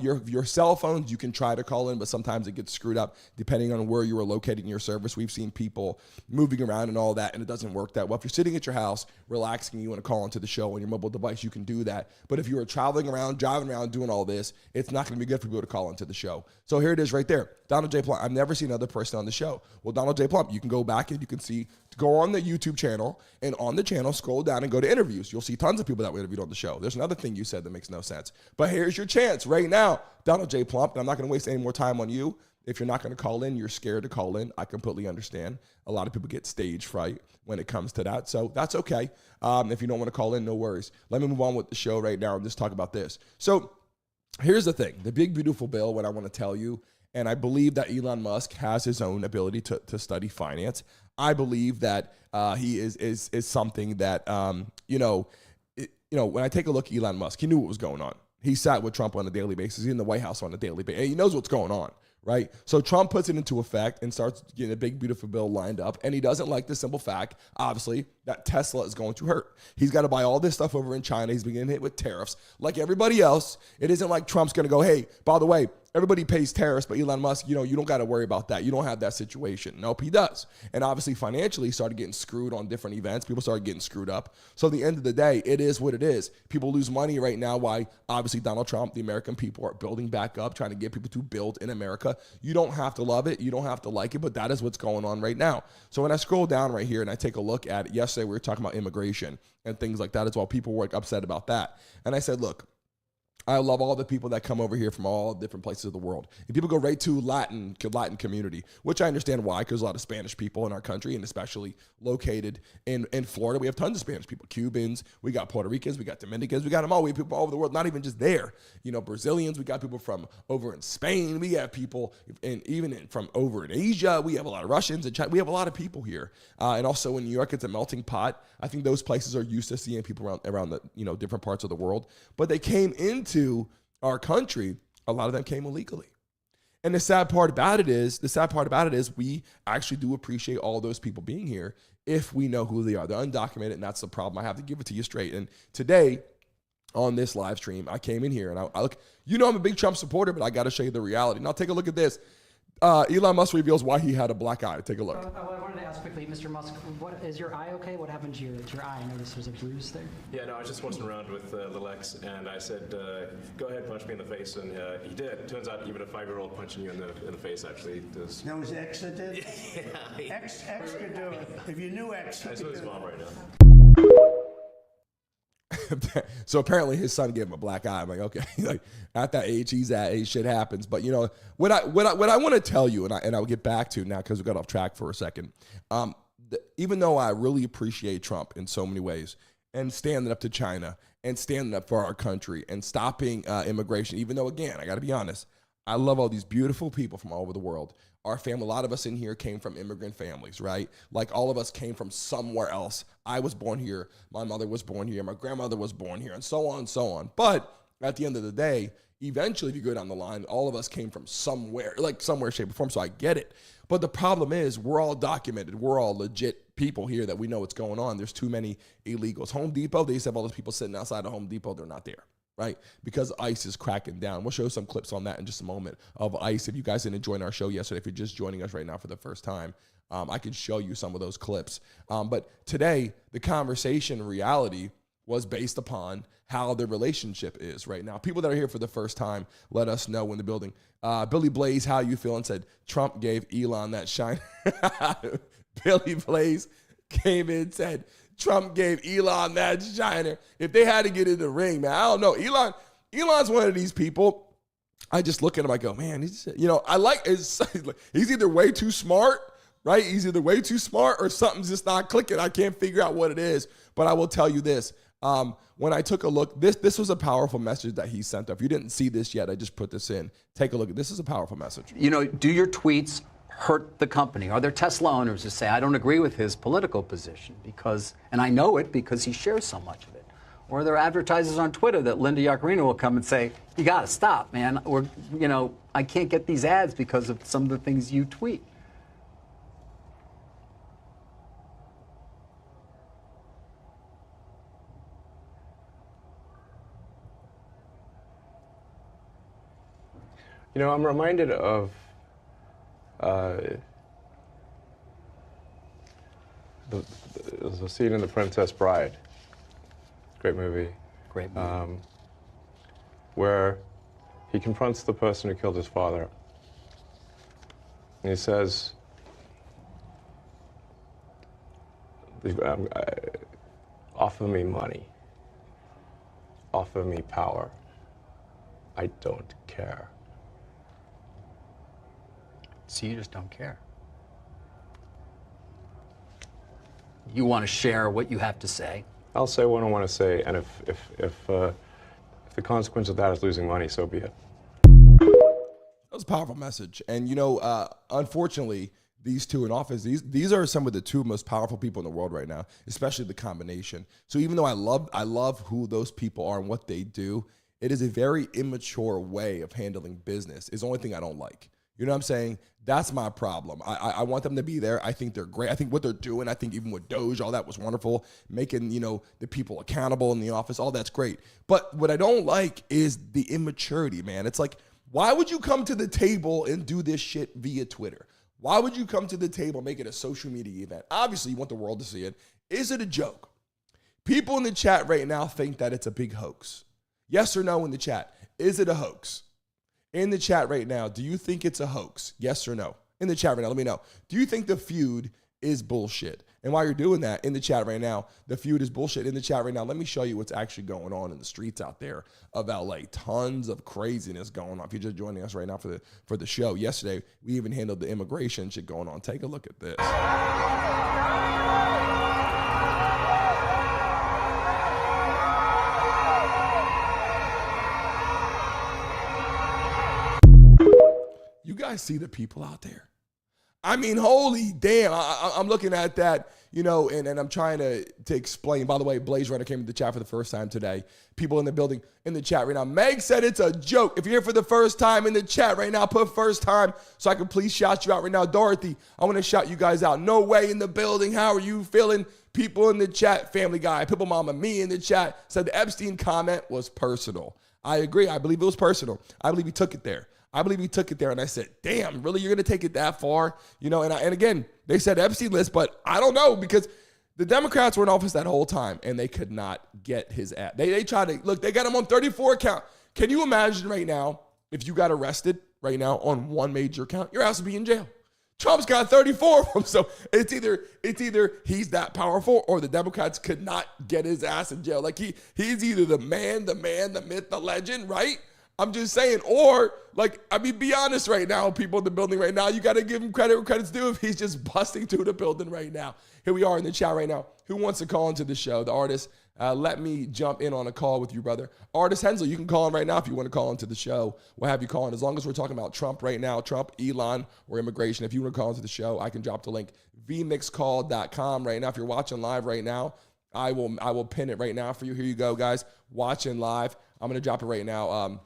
Your cell phones, you can try to call in, but sometimes it gets screwed up depending on where you are located in your service. We've seen people moving around and all that, and it doesn't work that well. If you're sitting at your house, relaxing, you want to call into the show on your mobile device, you can do that. But if you are traveling around, driving around, doing all this, it's not going to be good for people to call into the show. So here it is right there. Donald J. Plump. I've never seen another person on the show. Well, Donald J. Plump, you can go back and you can see, go on the YouTube channel, and on the channel, scroll down and go to interviews. You'll see tons of people that were interviewed on the show. There's another thing you said that makes no sense. But here's your chance right now, Donald J. Plump. And I'm not going to waste any more time on you. If you're not going to call in, you're scared to call in. I completely understand. A lot of people get stage fright when it comes to that. So that's okay. If you don't want to call in, no worries. Let me move on with the show right now and just talk about this. So here's the thing. The big, beautiful bill, what I want to tell you, and I believe that Elon Musk has his own ability to study finance. I believe that he is something that, when I take a look at Elon Musk, he knew what was going on. He sat with Trump on a daily basis. He's in the White House on a daily basis. And he knows what's going on, right? So Trump puts it into effect and starts getting a big, beautiful bill lined up. And he doesn't like the simple fact, obviously, that Tesla is going to hurt. He's got to buy all this stuff over in China. He's been getting hit with tariffs. Like everybody else, it isn't like Trump's going to go, hey, by the way, everybody pays tariffs, but Elon Musk, you don't got to worry about that. You don't have that situation. Nope, he does. And obviously, financially, he started getting screwed on different events. People started getting screwed up. So at the end of the day, it is what it is. People lose money right now. Why? Obviously, Donald Trump, the American people are building back up, trying to get people to build in America. You don't have to love it. You don't have to like it, but that is what's going on right now. So when I scroll down right here and I take a look at it, yesterday we were talking about immigration and things like that as well. People were upset about that. And I said, look, I love all the people that come over here from all different places of the world. And people go right to Latin community, which I understand why, because a lot of Spanish people in our country, and especially located in Florida, we have tons of Spanish people, Cubans, we got Puerto Ricans, we got Dominicans, we got them all. We have people all over the world, not even just there. Brazilians, we got people from over in Spain, we have people from over in Asia, we have a lot of Russians and China. We have a lot of people here. And also in New York, it's a melting pot. I think those places are used to seeing people around the different parts of the world. But they came into our country, a lot of them came illegally. And the sad part about it is we actually do appreciate all those people being here if we know who they are. They're undocumented, and that's the problem. I have to give it to you straight. And today, on this live stream, I came in here, and I look, I'm a big Trump supporter, but I got to show you the reality. Now, take a look at this. Elon Musk reveals why he had a black eye. Take a look. I wanted to ask quickly, Mr. Musk, is your eye okay? What happened to your eye? I noticed there's a bruise there. Yeah, no, I was just messing around with little X, and I said, go ahead, punch me in the face, and he did. Turns out even a 5-year-old punching you in the face actually does. That was X that did? Yeah. X could do it. If you knew X, I saw his mom right now. So apparently his son gave him a black eye. I'm like, okay, like at that age he's at, shit happens. But you know what I want to tell you, and I'll get back to now because we got off track for a second. Even though I really appreciate Trump in so many ways and standing up to China and standing up for our country and stopping immigration, even though again I got to be honest, I love all these beautiful people from all over the world. Our family, a lot of us in here came from immigrant families, right? Like all of us came from somewhere else. I was born here. My mother was born here. My grandmother was born here, and so on and so on. But at the end of the day, eventually, if you go down the line, all of us came from somewhere, like somewhere, shape, or form. So I get it. But the problem is we're all documented. We're all legit people here that we know what's going on. There's too many illegals. Home Depot, they used to have all those people sitting outside of Home Depot. They're not there. Right? Because ICE is cracking down. We'll show some clips on that in just a moment of ICE. If you guys didn't join our show yesterday, if you're just joining us right now for the first time, I can show you some of those clips. But today, the conversation reality was based upon how the relationship is right now. People that are here for the first time, let us know in the building. Billy Blaze, how you feeling? Said Trump gave Elon that shine. Billy Blaze came in and said, Trump gave Elon that shiner. If they had to get in the ring, man, I don't know. Elon's one of these people. I just look at him, I go, man, he's, you know, I like his, he's either way too smart, right? He's either way too smart or something's just not clicking. I can't figure out what it is. But I will tell you this. When I took a look, this was a powerful message that he sent. If you didn't see this yet, I just put this in. Take a look. This is a powerful message. You know, do your tweets hurt the company? Are there Tesla owners who say, I don't agree with his political position because, and I know it because he shares so much of it? Or are there advertisers on Twitter that Linda Yaccarino will come and say, you got to stop, man. Or, you know, I can't get these ads because of some of the things you tweet. You know, I'm reminded of the scene in The Princess Bride. Great movie. Great movie. Where he confronts the person who killed his father. And he says, offer me money. Offer me power. I don't care. So you just don't care. You want to share what you have to say. I'll say what I want to say, and if the consequence of that is losing money, so be it. That was a powerful message. And, you know, unfortunately, these two in office, these are some of the two most powerful people in the world right now, especially the combination. So even though I love who those people are and what they do, it is a very immature way of handling business. Is the only thing I don't like. You know what I'm saying? That's my problem. I want them to be there. I think they're great. I think what they're doing, I think even with DOGE, all that was wonderful. Making, you know, the people accountable in the office, all that's great. But what I don't like is the immaturity, man. It's like, why would you come to the table and do this shit via Twitter? Why would you come to the table and make it a social media event? Obviously, you want the world to see it. Is it a joke? People in the chat right now think that it's a big hoax. Yes or no in the chat. Is it a hoax? In the chat right now, do you think it's a hoax? Yes or no? In the chat right now, let me know. Do you think the feud is bullshit? And while you're doing that, in the chat right now, the feud is bullshit. In the chat right now, let me show you what's actually going on in the streets out there of LA. Tons of craziness going on. If you're just joining us right now for the show, yesterday, we even handled the immigration shit going on. Take a look at this. You guys see the people out there? I mean, holy damn. I'm looking at that, you know, and I'm trying to explain. By the way, Blaze Runner came to the chat for the first time today. People in the building, in the chat right now. Meg said it's a joke. If you're here for the first time in the chat right now, put first time so I can please shout you out right now. Dorothy, I want to shout you guys out. No way in the building. How are you feeling? People in the chat, Family Guy, People Mama, me in the chat said the Epstein comment was personal. I agree. I believe it was personal. I believe he took it there. And I said, damn, really, you're going to take it that far? You know, and again, they said Epstein list, but I don't know because the Democrats were in office that whole time and they could not get his ass. They tried to, look, they got him on 34 count. Can you imagine right now if you got arrested right now on one major count? Your ass would be in jail. Trump's got 34 of them. So it's either he's that powerful or the Democrats could not get his ass in jail. Like he's either the man, the myth, the legend, right? I'm just saying, or be honest right now, people in the building right now, you got to give him credit where credit's due if he's just busting through the building right now. Here we are in the chat right now. Who wants to call into the show? The artist, let me jump in on a call with you, brother. Artist Hensley, you can call in right now if you want to call into the show. We'll have you call in. As long as we're talking about Trump right now, Trump, Elon, or immigration, if you want to call into the show, I can drop the link, vmixcall.com right now. If you're watching live right now, I will pin it right now for you. Here you go, guys. Watching live. I'm going to drop it right now.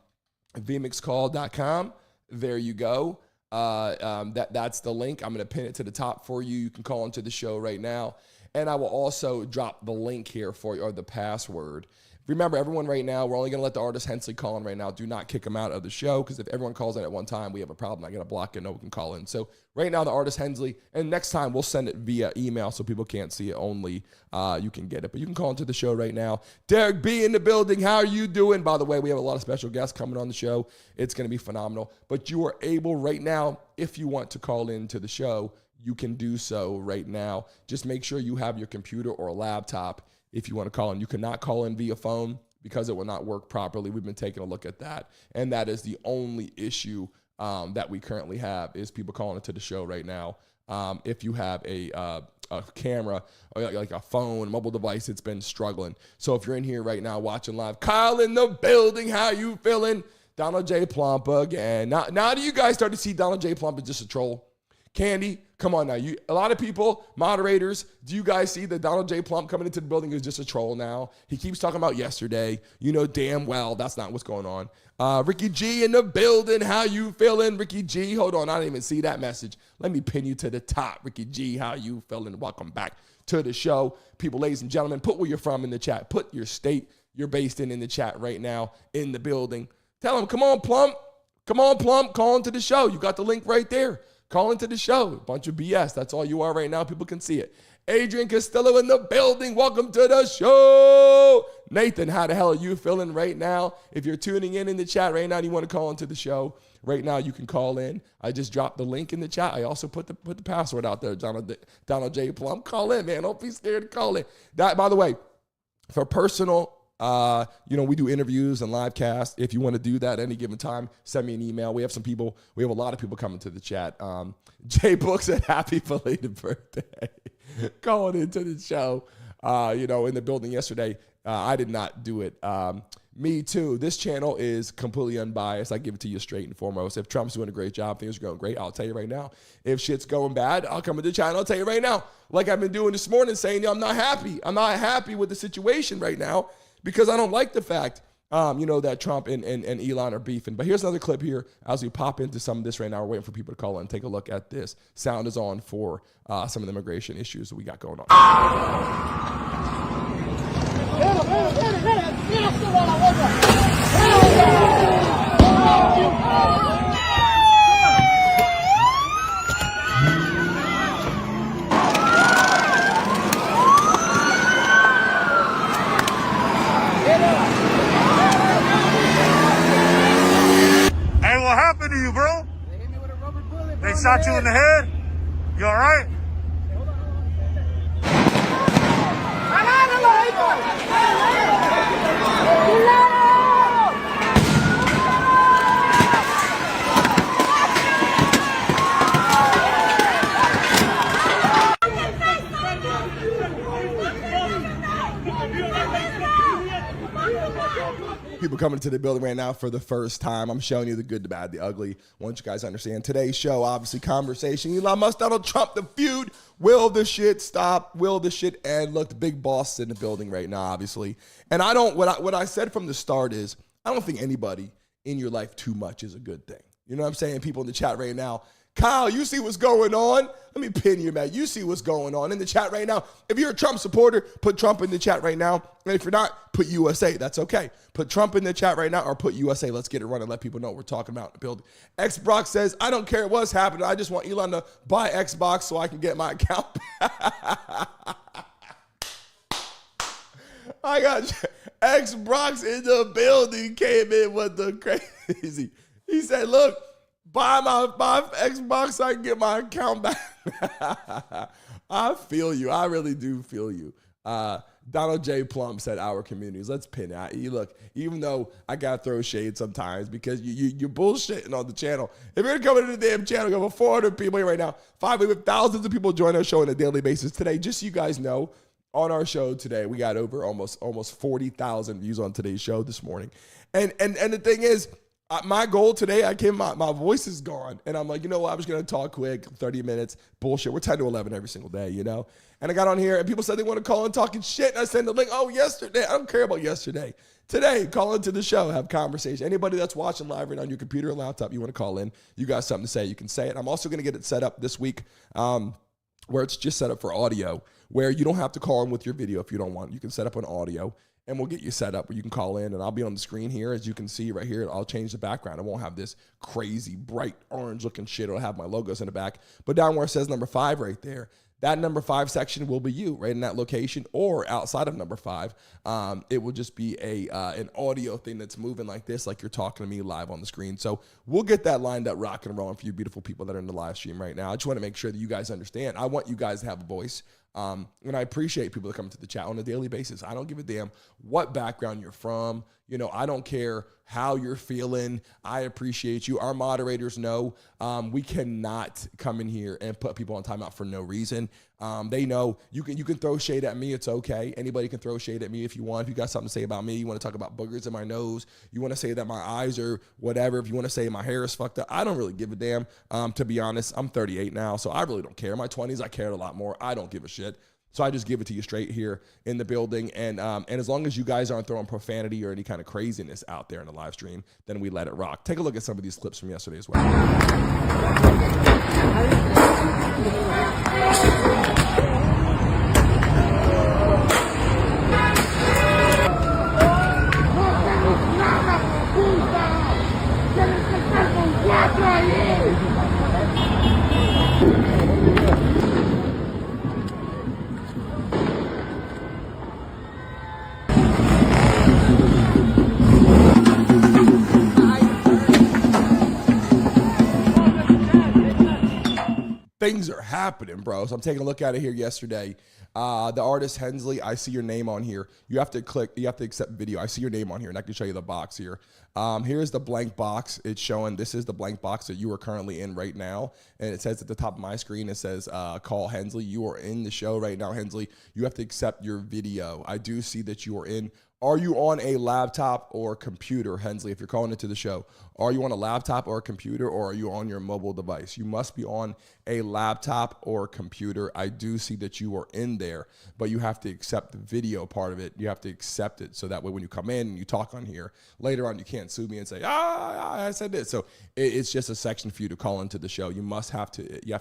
vmixcall.com. There you go. That's the link. I'm going to pin it to the top for you. You can call into the show right now. And I will also drop the link here for you, or the password. Remember, everyone right now, we're only going to let the artist Hensley call in right now. Do not kick him out of the show, because if everyone calls in at one time, we have a problem. I got to block it. No one can call in. So right now, the artist Hensley, and next time we'll send it via email so people can't see it. Only you can get it. But you can call into the show right now. Derek B in the building. How are you doing? By the way, we have a lot of special guests coming on the show. It's going to be phenomenal. But you are able right now, if you want to call into the show, you can do so right now. Just make sure you have your computer or a laptop if you want to call in. You cannot call in via phone because it will not work properly. We've been taking a look at that. And that is the only issue that we currently have, is people calling into the show right now. If you have a camera, or like a phone, mobile device, it's been struggling. So if you're in here right now watching live, Kyle in the building, how you feeling? Donald J. Plump again. Now do you guys start to see Donald J. Plump as just a troll? Candy, come on now. A lot of people, moderators, do you guys see that Donald J. Plump coming into the building is just a troll now? He keeps talking about yesterday. You know damn well that's not what's going on. Ricky G in the building. How you feeling, Ricky G? Hold on, I didn't even see that message. Let me pin you to the top. Ricky G, how you feeling? Welcome back to the show. People, ladies and gentlemen, put where you're from in the chat. Put your state you're based in the chat right now in the building. Tell them, come on, Plump. Come on, Plump. Call into the show. You got the link right there. Call into the show. A bunch of BS. That's all you are right now. People can see it. Adrian Costello in the building. Welcome to the show. Nathan, how the hell are you feeling right now? If you're tuning in the chat right now and you want to call into the show, right now you can call in. I just dropped the link in the chat. I also put the password out there, Donald J. Plump. Call in, man. Don't be scared to call in. That, by the way, for personal, we do interviews and live casts. If you want to do that at any given time, send me an email. We have a lot of people coming to the chat. Jay Book said, happy belated birthday. Calling into the show, in the building yesterday. I did not do it. Me too. This channel is completely unbiased. I give it to you straight and foremost. If Trump's doing a great job, things are going great, I'll tell you right now. If shit's going bad, I'll come to the channel, I'll tell you right now. Like I've been doing this morning, saying, I'm not happy. I'm not happy with the situation right now, because I don't like the fact, that Trump and Elon are beefing. But here's another clip here as we pop into some of this right now. We're waiting for people to call in. Take a look at this. Sound is on for some of the immigration issues that we got going on. What happened to you, bro? They hit me with a rubber bullet. They shot you in the head? You all right? People coming to the building right now for the first time. I'm showing you the good, the bad, the ugly. I want you guys to understand. Today's show, obviously, conversation. Elon Musk, Donald Trump, the feud. Will the shit stop? Will the shit end? Look, the big boss is in the building right now, obviously. And what I said from the start is, I don't think anybody in your life too much is a good thing. You know what I'm saying? People in the chat right now. Kyle, you see what's going on? Let me pin you, man. You see what's going on in the chat right now. If you're a Trump supporter, put Trump in the chat right now. And if you're not, put USA. That's okay. Put Trump in the chat right now or put USA. Let's get it running. Let people know what we're talking about in the building. X Brock says, I don't care what's happening. I just want Elon to buy Xbox so I can get my account. I got X Brock's in the building. Came in with the crazy. He said, look, buy my Xbox so I can get my account back. I feel you. I really do feel you. Donald J. Plump said our communities. Let's pin that. You look, even though I got to throw shade sometimes because you're bullshitting on the channel. If you're coming to the damn channel, we have over 400 people here right now. We have thousands of people join our show on a daily basis today. Just so you guys know, on our show today, we got over almost 40,000 views on today's show this morning. And the thing is, my goal today, my voice is gone. And I'm like, you know what? I'm just going to talk quick, 30 minutes, bullshit. We're 10 to 11 every single day, you know? And I got on here and people said they want to call in talking shit. And I sent the link, yesterday. I don't care about yesterday. Today, call into the show, have conversation. Anybody that's watching live right now on your computer or laptop, you want to call in, you got something to say, you can say it. I'm also going to get it set up this week where it's just set up for audio, where you don't have to call in with your video if you don't want. You can set up an audio. And we'll get you set up where you can call in, and I'll be on the screen here. As you can see right here, I'll change the background. I won't have this crazy, bright, orange-looking shit. It'll have my logos in the back. But down where it says number 5 right there, that number 5 section will be you, right in that location, or outside of number 5. It will just be an audio thing that's moving like this, like you're talking to me live on the screen. So we'll get that lined up, rock and rolling for you beautiful people that are in the live stream right now. I just want to make sure that you guys understand. I want you guys to have a voice. And I appreciate people that come to the chat on a daily basis. I don't give a damn what background you're from. You know, I don't care how you're feeling. I appreciate you. Our moderators know we cannot come in here and put people on timeout for no reason. They know you can throw shade at me. It's okay. Anybody can throw shade at me if you want. If you got something to say about me, you want to talk about boogers in my nose, you want to say that my eyes are whatever, if you want to say my hair is fucked up, I don't really give a damn. To be honest, I'm 38 now, so I really don't care. In my 20s, I cared a lot more. I don't give a shit. So I just give it to you straight here in the building. And as long as you guys aren't throwing profanity or any kind of craziness out there in the live stream, then we let it rock. Take a look at some of these clips from yesterday as well. Things are happening, bro. So I'm taking a look at it here yesterday. The artist Hensley, I see your name on here. You have to accept video. I see your name on here, and I can show you the box here. Here's the blank box. It's showing this is the blank box that you are currently in right now. And it says at the top of my screen, it says call Hensley. You are in the show right now, Hensley. You have to accept your video. I do see that you are in. Are you on a laptop or computer, Hensley, if you're calling into the show? Are you on a laptop or a computer, or are you on your mobile device? You must be on a laptop or computer. I do see that you are in there, but you have to accept the video part of it. You have to accept it so that way when you come in and you talk on here, later on you can't sue me and say, I said this. So it's just a section for you to call into the show. You have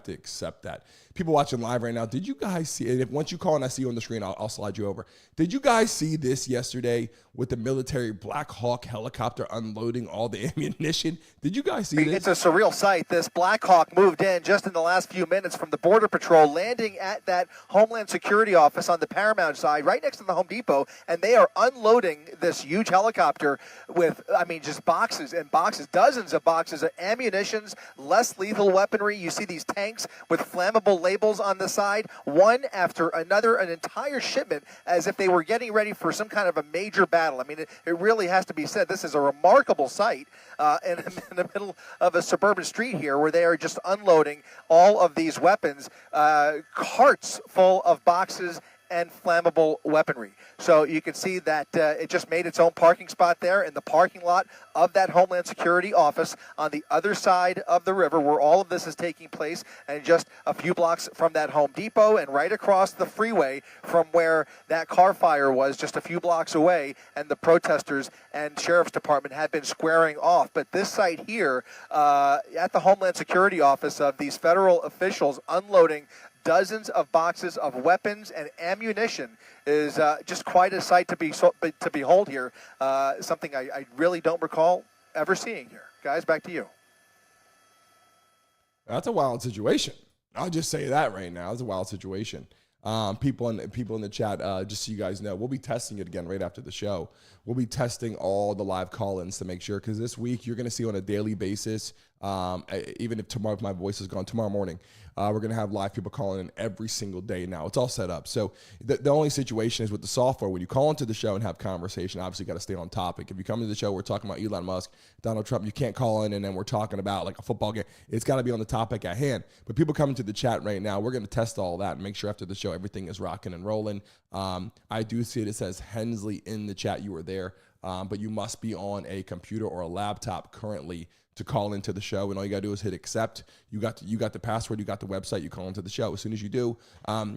to accept that. People watching live right now, did you guys see, and if once you call and I see you on the screen, I'll slide you over. Did you guys see this yesterday with the military Black Hawk helicopter unloading all the ammunition? Did you guys see this? It's a surreal sight. This Black Hawk moved in just in the last few minutes from the Border Patrol, landing at that Homeland Security office on the Paramount side, right next to the Home Depot, and they are unloading this huge helicopter with, just boxes and boxes, dozens of boxes of ammunitions, less lethal weaponry. You see these tanks with flammable labels on the side, one after another, an entire shipment, as if they were getting ready for some kind of a major battle. It really has to be said, this is a remarkable sight in the middle of a suburban street here, where they are just unloading all of these weapons, carts full of boxes and flammable weaponry. So you can see that it just made its own parking spot there in the parking lot of that Homeland Security office on the other side of the river, where all of this is taking place, and just a few blocks from that Home Depot and right across the freeway from where that car fire was, just a few blocks away, and the protesters and Sheriff's Department had been squaring off. But this site here at the Homeland Security office of these federal officials unloading dozens of boxes of weapons and ammunition is just quite a sight to behold here. Something I really don't recall ever seeing here. Guys, back to you. That's a wild situation. I'll just say that right now. It's a wild situation. People in the chat, just so you guys know, we'll be testing it again right after the show. We'll be testing all the live call-ins to make sure, because this week you're going to see on a daily basis Even if tomorrow, if my voice is gone, tomorrow morning, we're going to have live people calling in every single day now. It's all set up. So the only situation is with the software. When you call into the show and have conversation, obviously you got to stay on topic. If you come to the show, we're talking about Elon Musk, Donald Trump, you can't call in and then we're talking about like a football game. It's got to be on the topic at hand. But people coming to the chat right now, we're going to test all that and make sure after the show everything is rocking and rolling. I do see it says Hensley in the chat. You were there, but you must be on a computer or a laptop currently to call into the show, and all you gotta do is hit accept. You got the password, you got the website, you call into the show. As soon as you do,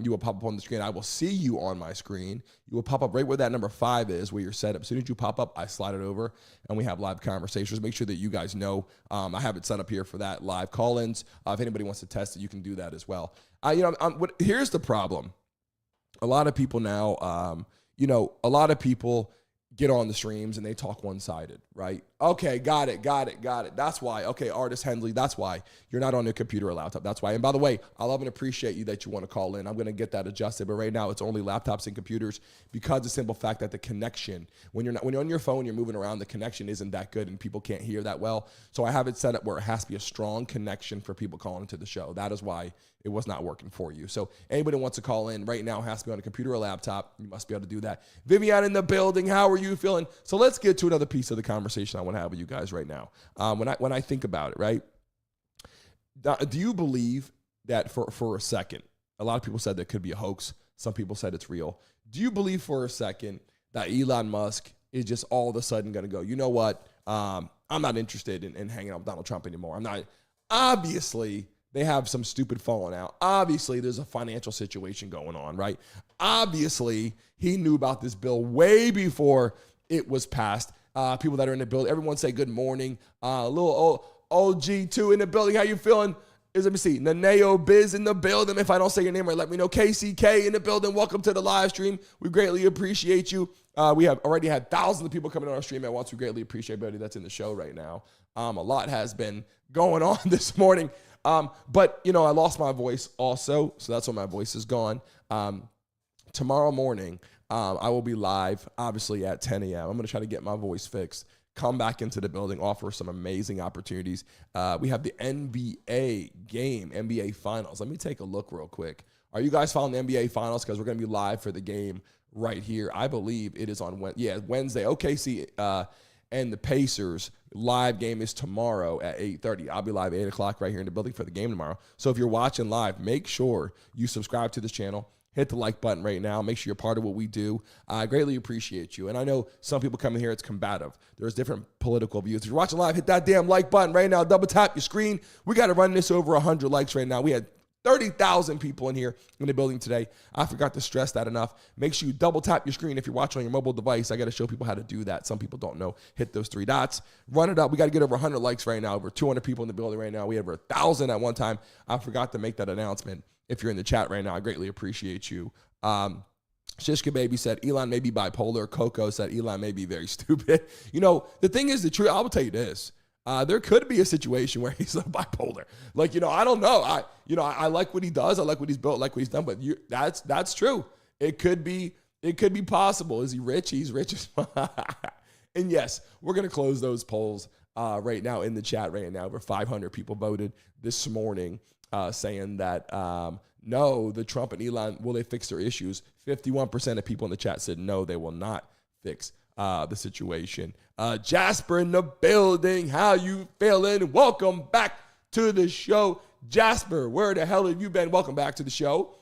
you will pop up on the screen. I will see you on my screen. You will pop up right where that number 5 is, where you're set up. As soon as you pop up, I slide it over, and we have live conversations. Make sure that you guys know I have it set up here for that live call-ins. If anybody wants to test it, you can do that as well. Here's the problem. A lot of people now, a lot of people get on the streams and they talk one-sided, right? Okay, got it. That's why. Okay, Artist Hensley, that's why you're not on your computer or laptop. That's why. And by the way, I love and appreciate you that you want to call in. I'm going to get that adjusted, but right now it's only laptops and computers because the simple fact that the connection, when you're on your phone, you're moving around, the connection isn't that good and people can't hear that well. So I have it set up where it has to be a strong connection for people calling into the show. That is why it was not working for you. So anybody who wants to call in right now has to be on a computer or laptop. You must be able to do that. Vivian in the building, how are you feeling? So let's get to another piece of the conversation I want to have with you guys right now. When I think about it, right? Do you believe that for a second, a lot of people said that could be a hoax. Some people said it's real. Do you believe for a second that Elon Musk is just all of a sudden going to go, you know what? I'm not interested in hanging out with Donald Trump anymore. I'm not. Obviously, they have some stupid falling out. Obviously, there's a financial situation going on, right? Obviously, he knew about this bill way before it was passed. People that are in the building, everyone say good morning. Little OG2 in the building. How you feeling? Let me see. Naneo Biz in the building. If I don't say your name right, let me know. KCK in the building. Welcome to the live stream. We greatly appreciate you. We have already had thousands of people coming on our stream at once. We greatly appreciate everybody that's in the show right now. A lot has been going on this morning. But, I lost my voice also, so that's why my voice is gone. Tomorrow morning, I will be live, obviously, at 10 a.m. I'm going to try to get my voice fixed, come back into the building, offer some amazing opportunities. We have the NBA game, NBA Finals. Let me take a look real quick. Are you guys following the NBA Finals? Because we're going to be live for the game right here. I believe it is on Wednesday. OKC and the Pacers live game is tomorrow at 8:30. I'll be live 8 o'clock right here in the building for the game tomorrow. So if you're watching live, make sure you subscribe to this channel. Hit the like button right now. Make sure you're part of what we do. I greatly appreciate you. And I know some people come in here, it's combative. There's different political views. If you're watching live, hit that damn like button right now. Double tap your screen. We got to run this over 100 likes right now. We had 30,000 people in here in the building today. I forgot to stress that enough. Make sure you double tap your screen if you're watching on your mobile device. I got to show people how to do that. Some people don't know. Hit those 3 dots. Run it up. We got to get over 100 likes right now. Over 200 people in the building right now. We had over 1,000 at one time. I forgot to make that announcement. If you're in the chat right now, I greatly appreciate you. Shishka Baby said Elon may be bipolar. Coco said Elon may be very stupid. The thing is, the truth, I will tell you this. There could be a situation where he's bipolar. I don't know. I like what he does. I like what he's built, like what he's done. But that's true. It could be possible. Is he rich? He's rich as And yes, we're gonna close those polls right now in the chat right now. Over 500 people voted this morning saying that no, the Trump and Elon, will they fix their issues? 51% of people in the chat said no, they will not fix the situation. Jasper in the building. How you feeling? Welcome back to the show. Jasper, where the hell have you been? Welcome back to the show.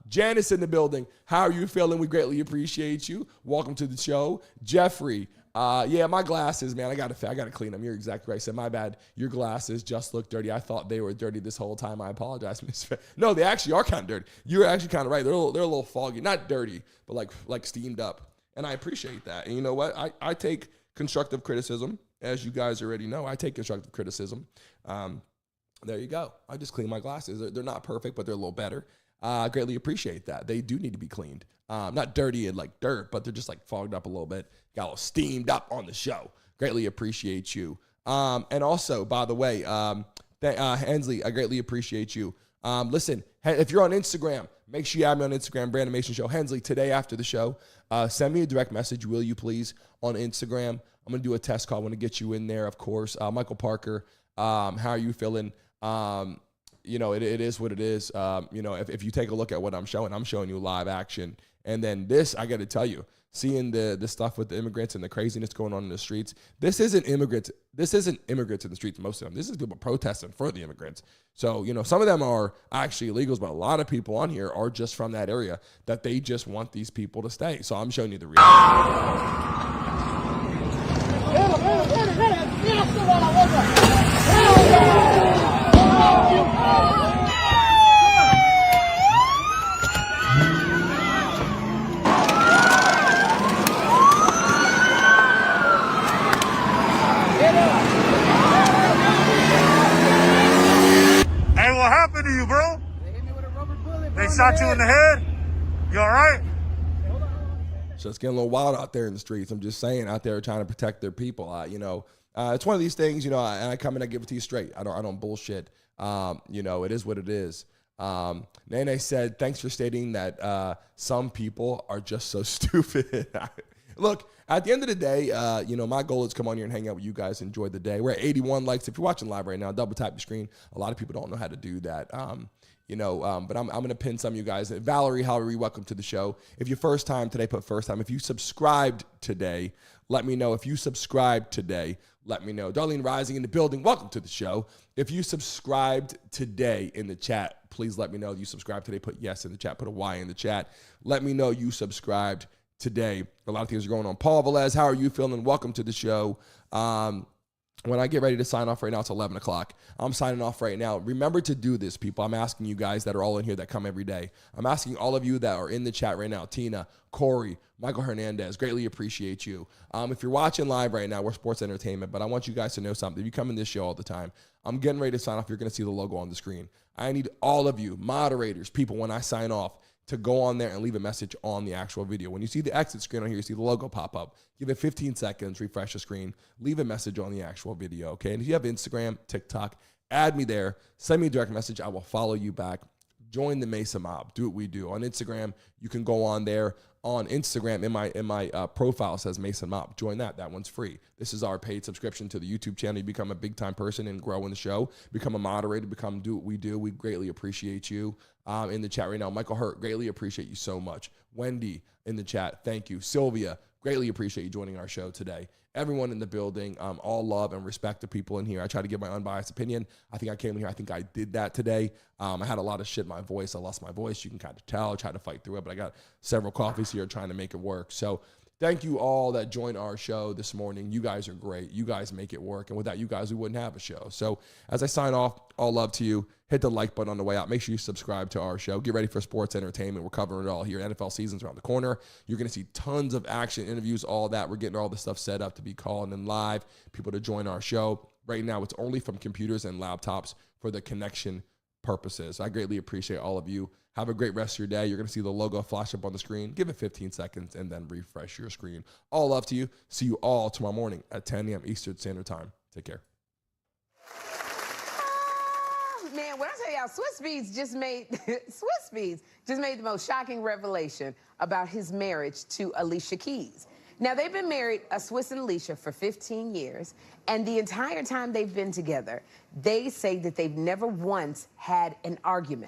Janice in the building. How are you feeling? We greatly appreciate you. Welcome to the show. Jeffrey. My glasses, man, I gotta clean them. You're exactly right. I said, my bad. Your glasses just look dirty. I thought they were dirty this whole time. I apologize, Miss. No, they actually are kind of dirty. You're actually kind of right. They're a little foggy, not dirty, but like steamed up. And I appreciate that. And you know what? I take constructive criticism, as you guys already know. I take constructive criticism. There you go. I just clean my glasses. They're not perfect, but they're a little better. I greatly appreciate that. They do need to be cleaned. Not dirty and like dirt, but they're just like fogged up a little bit. Got a little steamed up on the show. Greatly appreciate you. And also, by the way, Hensley, I greatly appreciate you. Listen, if you're on Instagram, make sure you add me on Instagram, Brandon Mason Show. Hensley, today after the show, send me a direct message, will you please, on Instagram. I'm I'm going to do a test call. I want to get you in there, of course. Michael Parker, how are you feeling? You know, it is what it is. You know, if you take a look at what I'm showing you live action. And then this, I got to tell you, seeing the stuff with the immigrants and the craziness going on in the streets. This isn't immigrants in the streets, most of them. This is people protesting for the immigrants. So, you know, some of them are actually illegals, but a lot of people on here are just from that area that they just want these people to stay. So I'm showing you the reality. Hey, what happened to you, bro? They shot you in the head? You all right? So it's getting a little wild out there in the streets. I'm just saying, out there trying to protect their people. You know, it's one of these things, you know, and I come and I give it to you straight. I don't bullshit. You know, it is what it is. Nene said, thanks for stating that some people are just so stupid. Look, at the end of the day, you know, my goal is to come on here and hang out with you guys, enjoy the day. We're at 81 likes. If you're watching live right now, double tap your screen. A lot of people don't know how to do that. You know, but I'm going to pin some of you guys. Valerie, however, welcome to the show. If you're first time today, put first time. If you subscribed today, let me know. If you subscribed today, let me know. Darlene Rising in the building, welcome to the show. If you subscribed today in the chat, please let me know you subscribed today. Put yes in the chat. Put a Y in the chat. Let me know you subscribed today. A lot of things are going on. Paul Velez, how are you feeling? Welcome to the show. When I get ready to sign off right now, it's 11 o'clock. I'm signing off right now. Remember to do this, people. I'm asking you guys that are all in here that come every day. I'm asking all of you that are in the chat right now, Tina, Corey, Michael Hernandez, greatly appreciate you. If you're watching live right now, we're sports entertainment, but I want you guys to know something. If you come in this show all the time, I'm getting ready to sign off. You're going to see the logo on the screen. I need all of you, moderators, people, when I sign off, to go on there and leave a message on the actual video. When you see the exit screen on here, you see the logo pop up. Give it 15 seconds, refresh the screen, leave a message on the actual video, okay? And if you have Instagram, TikTok, add me there. Send me a direct message. I will follow you back. Join the Mesa Mob. Do what we do. On Instagram, you can go on there. On Instagram, in my profile says Mason Mob. Join that. That one's free. This is our paid subscription to the YouTube channel. You become a big-time person and grow in the show. Become a moderator. Do what we do. We greatly appreciate you in the chat right now. Michael Hurt, greatly appreciate you so much. Wendy in the chat, thank you. Sylvia, greatly appreciate you joining our show today. Everyone in the building, all love and respect to people in here. I try to give my unbiased opinion. I think I came in here. I think I did that today. I had a lot of shit in my voice. I lost my voice. You can kind of tell. I tried to fight through it, but I got several coffees here trying to make it work. So thank you all that joined our show this morning. You guys are great. You guys make it work. And without you guys, we wouldn't have a show. So as I sign off, all love to you. Hit the like button on the way out. Make sure you subscribe to our show. Get ready for sports entertainment. We're covering it all here. NFL season's around the corner. You're going to see tons of action, interviews, all that. We're getting all the stuff set up to be calling in live, people to join our show. Right now, it's only from computers and laptops for the connection purposes. I greatly appreciate all of you. Have a great rest of your day. You're going to see the logo flash up on the screen. Give it 15 seconds and then refresh your screen. All love to you. See you all tomorrow morning at 10 a.m. Eastern Standard Time. Take care. Man, when I tell y'all, Swiss Beats just made the most shocking revelation about his marriage to Alicia Keys. Now, they've been married, Swiss and Alicia, for 15 years, and the entire time they've been together, they say that they've never once had an argument.